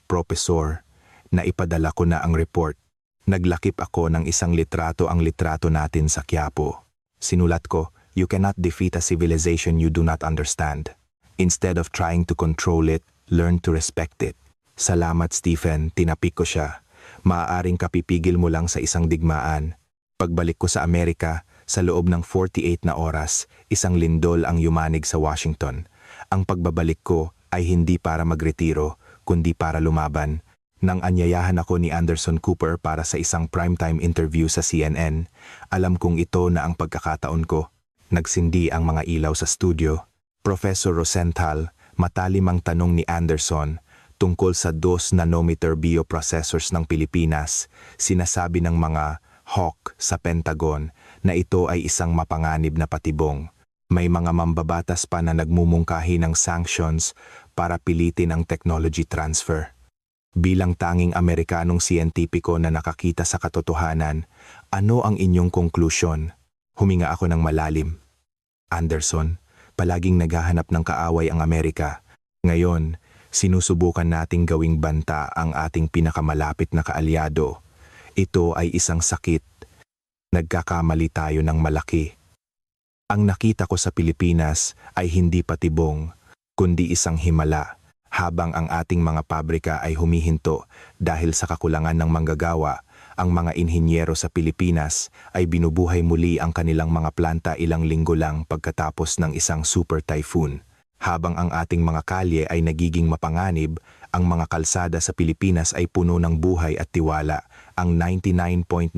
Profesor, naipadala ko na ang report. Naglakip ako ng isang litrato ang litrato natin sa Quiapo. Sinulat ko, You cannot defeat a civilization you do not understand. Instead of trying to control it, learn to respect it. Salamat Stephen, tinapik ko siya. Maaaring kapipigil mo lang sa isang digmaan. Pagbalik ko sa Amerika, sa loob ng 48 na oras, isang lindol ang yumanig sa Washington. Ang pagbabalik ko ay hindi para magretiro, kundi para lumaban. Nang anyayahan ako ni Anderson Cooper para sa isang primetime interview sa CNN, alam kong ito na ang pagkakataon ko. Nagsindi ang mga ilaw sa studio. Professor Rosenthal, matalim ang tanong ni Anderson tungkol sa 2-nanometer bioprocessors ng Pilipinas. Sinasabi ng mga hawk sa Pentagon na ito ay isang mapanganib na patibong. May mga mambabatas pa na nagmumungkahi ng sanctions para pilitin ang technology transfer. Bilang tanging Amerikanong siyentipiko na nakakita sa katotohanan, ano ang inyong konklusyon? Huminga ako ng malalim. Anderson, palaging naghahanap ng kaaway ang Amerika. Ngayon, sinusubukan nating gawing banta ang ating pinakamalapit na kaalyado. Ito ay isang sakit. Nagkakamali tayo ng malaki. Ang nakita ko sa Pilipinas ay hindi patibong, kundi isang himala, habang ang ating mga pabrika ay humihinto dahil sa kakulangan ng manggagawa. Ang mga inhinyero sa Pilipinas ay binubuhay muli ang kanilang mga planta ilang linggo lang pagkatapos ng isang super typhoon. Habang ang ating mga kalye ay nagiging mapanganib, ang mga kalsada sa Pilipinas ay puno ng buhay at tiwala. Ang 99.9%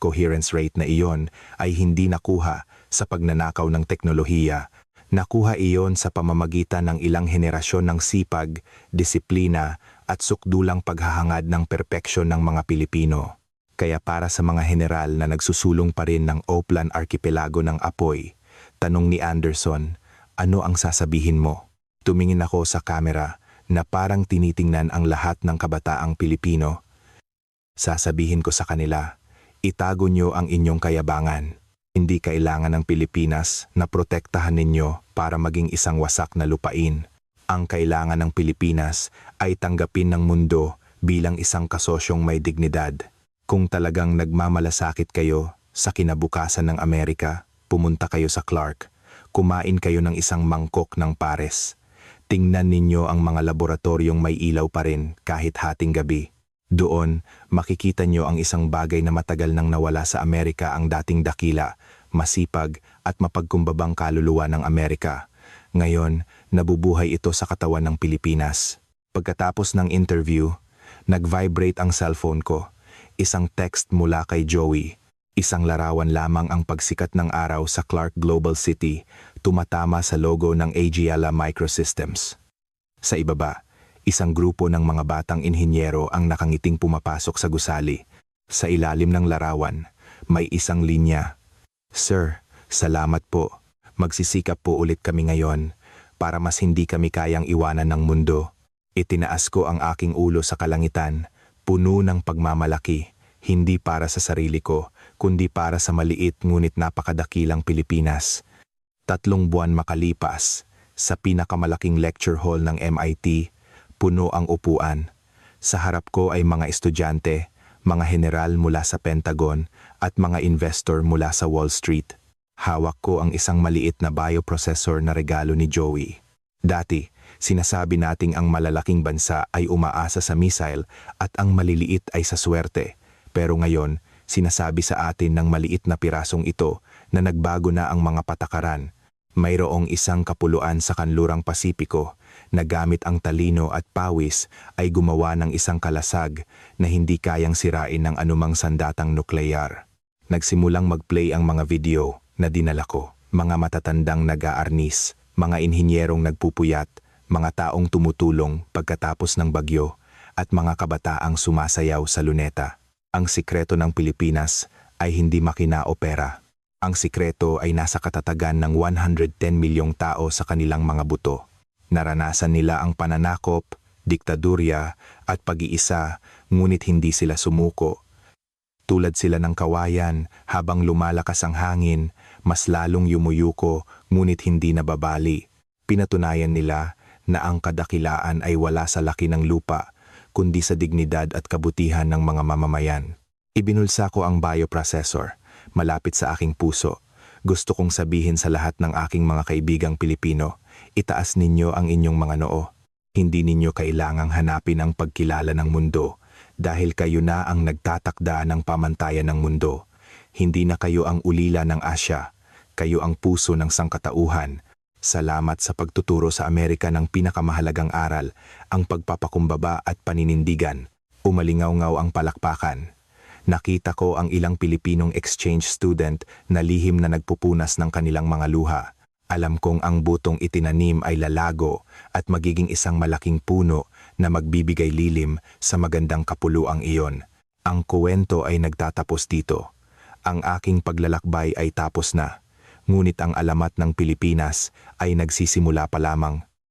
coherence rate na iyon ay hindi nakuha sa pagnanakaw ng teknolohiya. Nakuha iyon sa pamamagitan ng ilang henerasyon ng sipag, disiplina at sukdulang paghahangad ng perpeksyon ng mga Pilipino. Kaya para sa mga general na nagsusulong pa rin ng Oplan Archipelago ng apoy, tanong ni Anderson, ano ang sasabihin mo? Tumingin ako sa kamera na parang tinitingnan ang lahat ng kabataang Pilipino. Sasabihin ko sa kanila, itago nyo ang inyong kayabangan. Hindi kailangan ng Pilipinas na protektahan ninyo para maging isang wasak na lupain. Ang kailangan ng Pilipinas ay tanggapin ng mundo bilang isang kasosyong may dignidad. Kung talagang nagmamalasakit kayo sa kinabukasan ng Amerika, pumunta kayo sa Clark. Kumain kayo ng isang mangkok ng pares. Tingnan ninyo ang mga laboratoryong may ilaw pa rin kahit hating gabi. Doon, makikita nyo ang isang bagay na matagal nang nawala sa Amerika, ang dating dakila, masipag at mapagkumbabang kaluluwa ng Amerika. Ngayon, nabubuhay ito sa katawan ng Pilipinas. Pagkatapos ng interview, nag-vibrate ang cellphone ko. Isang text mula kay Joey. Isang larawan lamang ang pagsikat ng araw sa Clark Global City, tumatama sa logo ng AGL Microsystems. Sa ibaba, isang grupo ng mga batang inhinyero ang nakangiting pumapasok sa gusali. Sa ilalim ng larawan, may isang linya. Sir, salamat po. Magsisikap po ulit kami ngayon para mas hindi kami kayang iwanan ng mundo. Itinaas ko ang aking ulo sa kalangitan, puno ng pagmamalaki, hindi para sa sarili ko, kundi para sa maliit ngunit napakadakilang Pilipinas. 3 buwan makalipas, sa pinakamalaking lecture hall ng MIT, puno ang upuan. Sa harap ko ay mga estudyante, mga general mula sa Pentagon at mga investor mula sa Wall Street. Hawak ko ang isang maliit na bioprocessor na regalo ni Joey. Dati, sinasabi nating ang malalaking bansa ay umaasa sa missile at ang maliliit ay sa swerte. Pero ngayon, sinasabi sa atin ng maliit na pirasong ito na nagbago na ang mga patakaran. Mayroong isang kapuluan sa kanlurang Pasipiko na gamit ang talino at pawis ay gumawa ng isang kalasag na hindi kayang sirain ng anumang sandatang nukleyar. Nagsimulang mag-play ang mga video na dinala ko. Mga matatandang nag-aarnis, mga inhinyerong nagpupuyat, mga taong tumutulong pagkatapos ng bagyo, at mga kabataang sumasayaw sa luneta. Ang sikreto ng Pilipinas ay hindi makina o pera. Ang sikreto ay nasa katatagan ng 110 milyong tao sa kanilang mga buto. Naranasan nila ang pananakop, diktadurya at pag-iisa, ngunit hindi sila sumuko. Tulad sila ng kawayan, habang lumalakas ang hangin, mas lalong yumuyuko, ngunit hindi nababali. Pinatunayan nila na ang kadakilaan ay wala sa laki ng lupa, kundi sa dignidad at kabutihan ng mga mamamayan. Ibinulsa ko ang bioprocessor, malapit sa aking puso. Gusto kong sabihin sa lahat ng aking mga kaibigang Pilipino, itaas ninyo ang inyong mga noo. Hindi ninyo kailangang hanapin ang pagkilala ng mundo dahil kayo na ang nagtatakda ng pamantayan ng mundo. Hindi na kayo ang ulila ng Asya, kayo ang puso ng sangkatauhan. Salamat sa pagtuturo sa Amerika ng pinakamahalagang aral, ang pagpapakumbaba at paninindigan. Umalingaw-ngaw ang palakpakan. Nakita ko ang ilang Pilipinong exchange student na lihim na nagpupunas ng kanilang mga luha. Alam kong ang butong itinanim ay lalago at magiging isang malaking puno na magbibigay lilim sa magandang kapuluang iyon. Ang kuwento ay nagtatapos dito. Ang aking paglalakbay ay tapos na. Ngunit ang alamat ng Pilipinas ay nagsisimula pa lamang.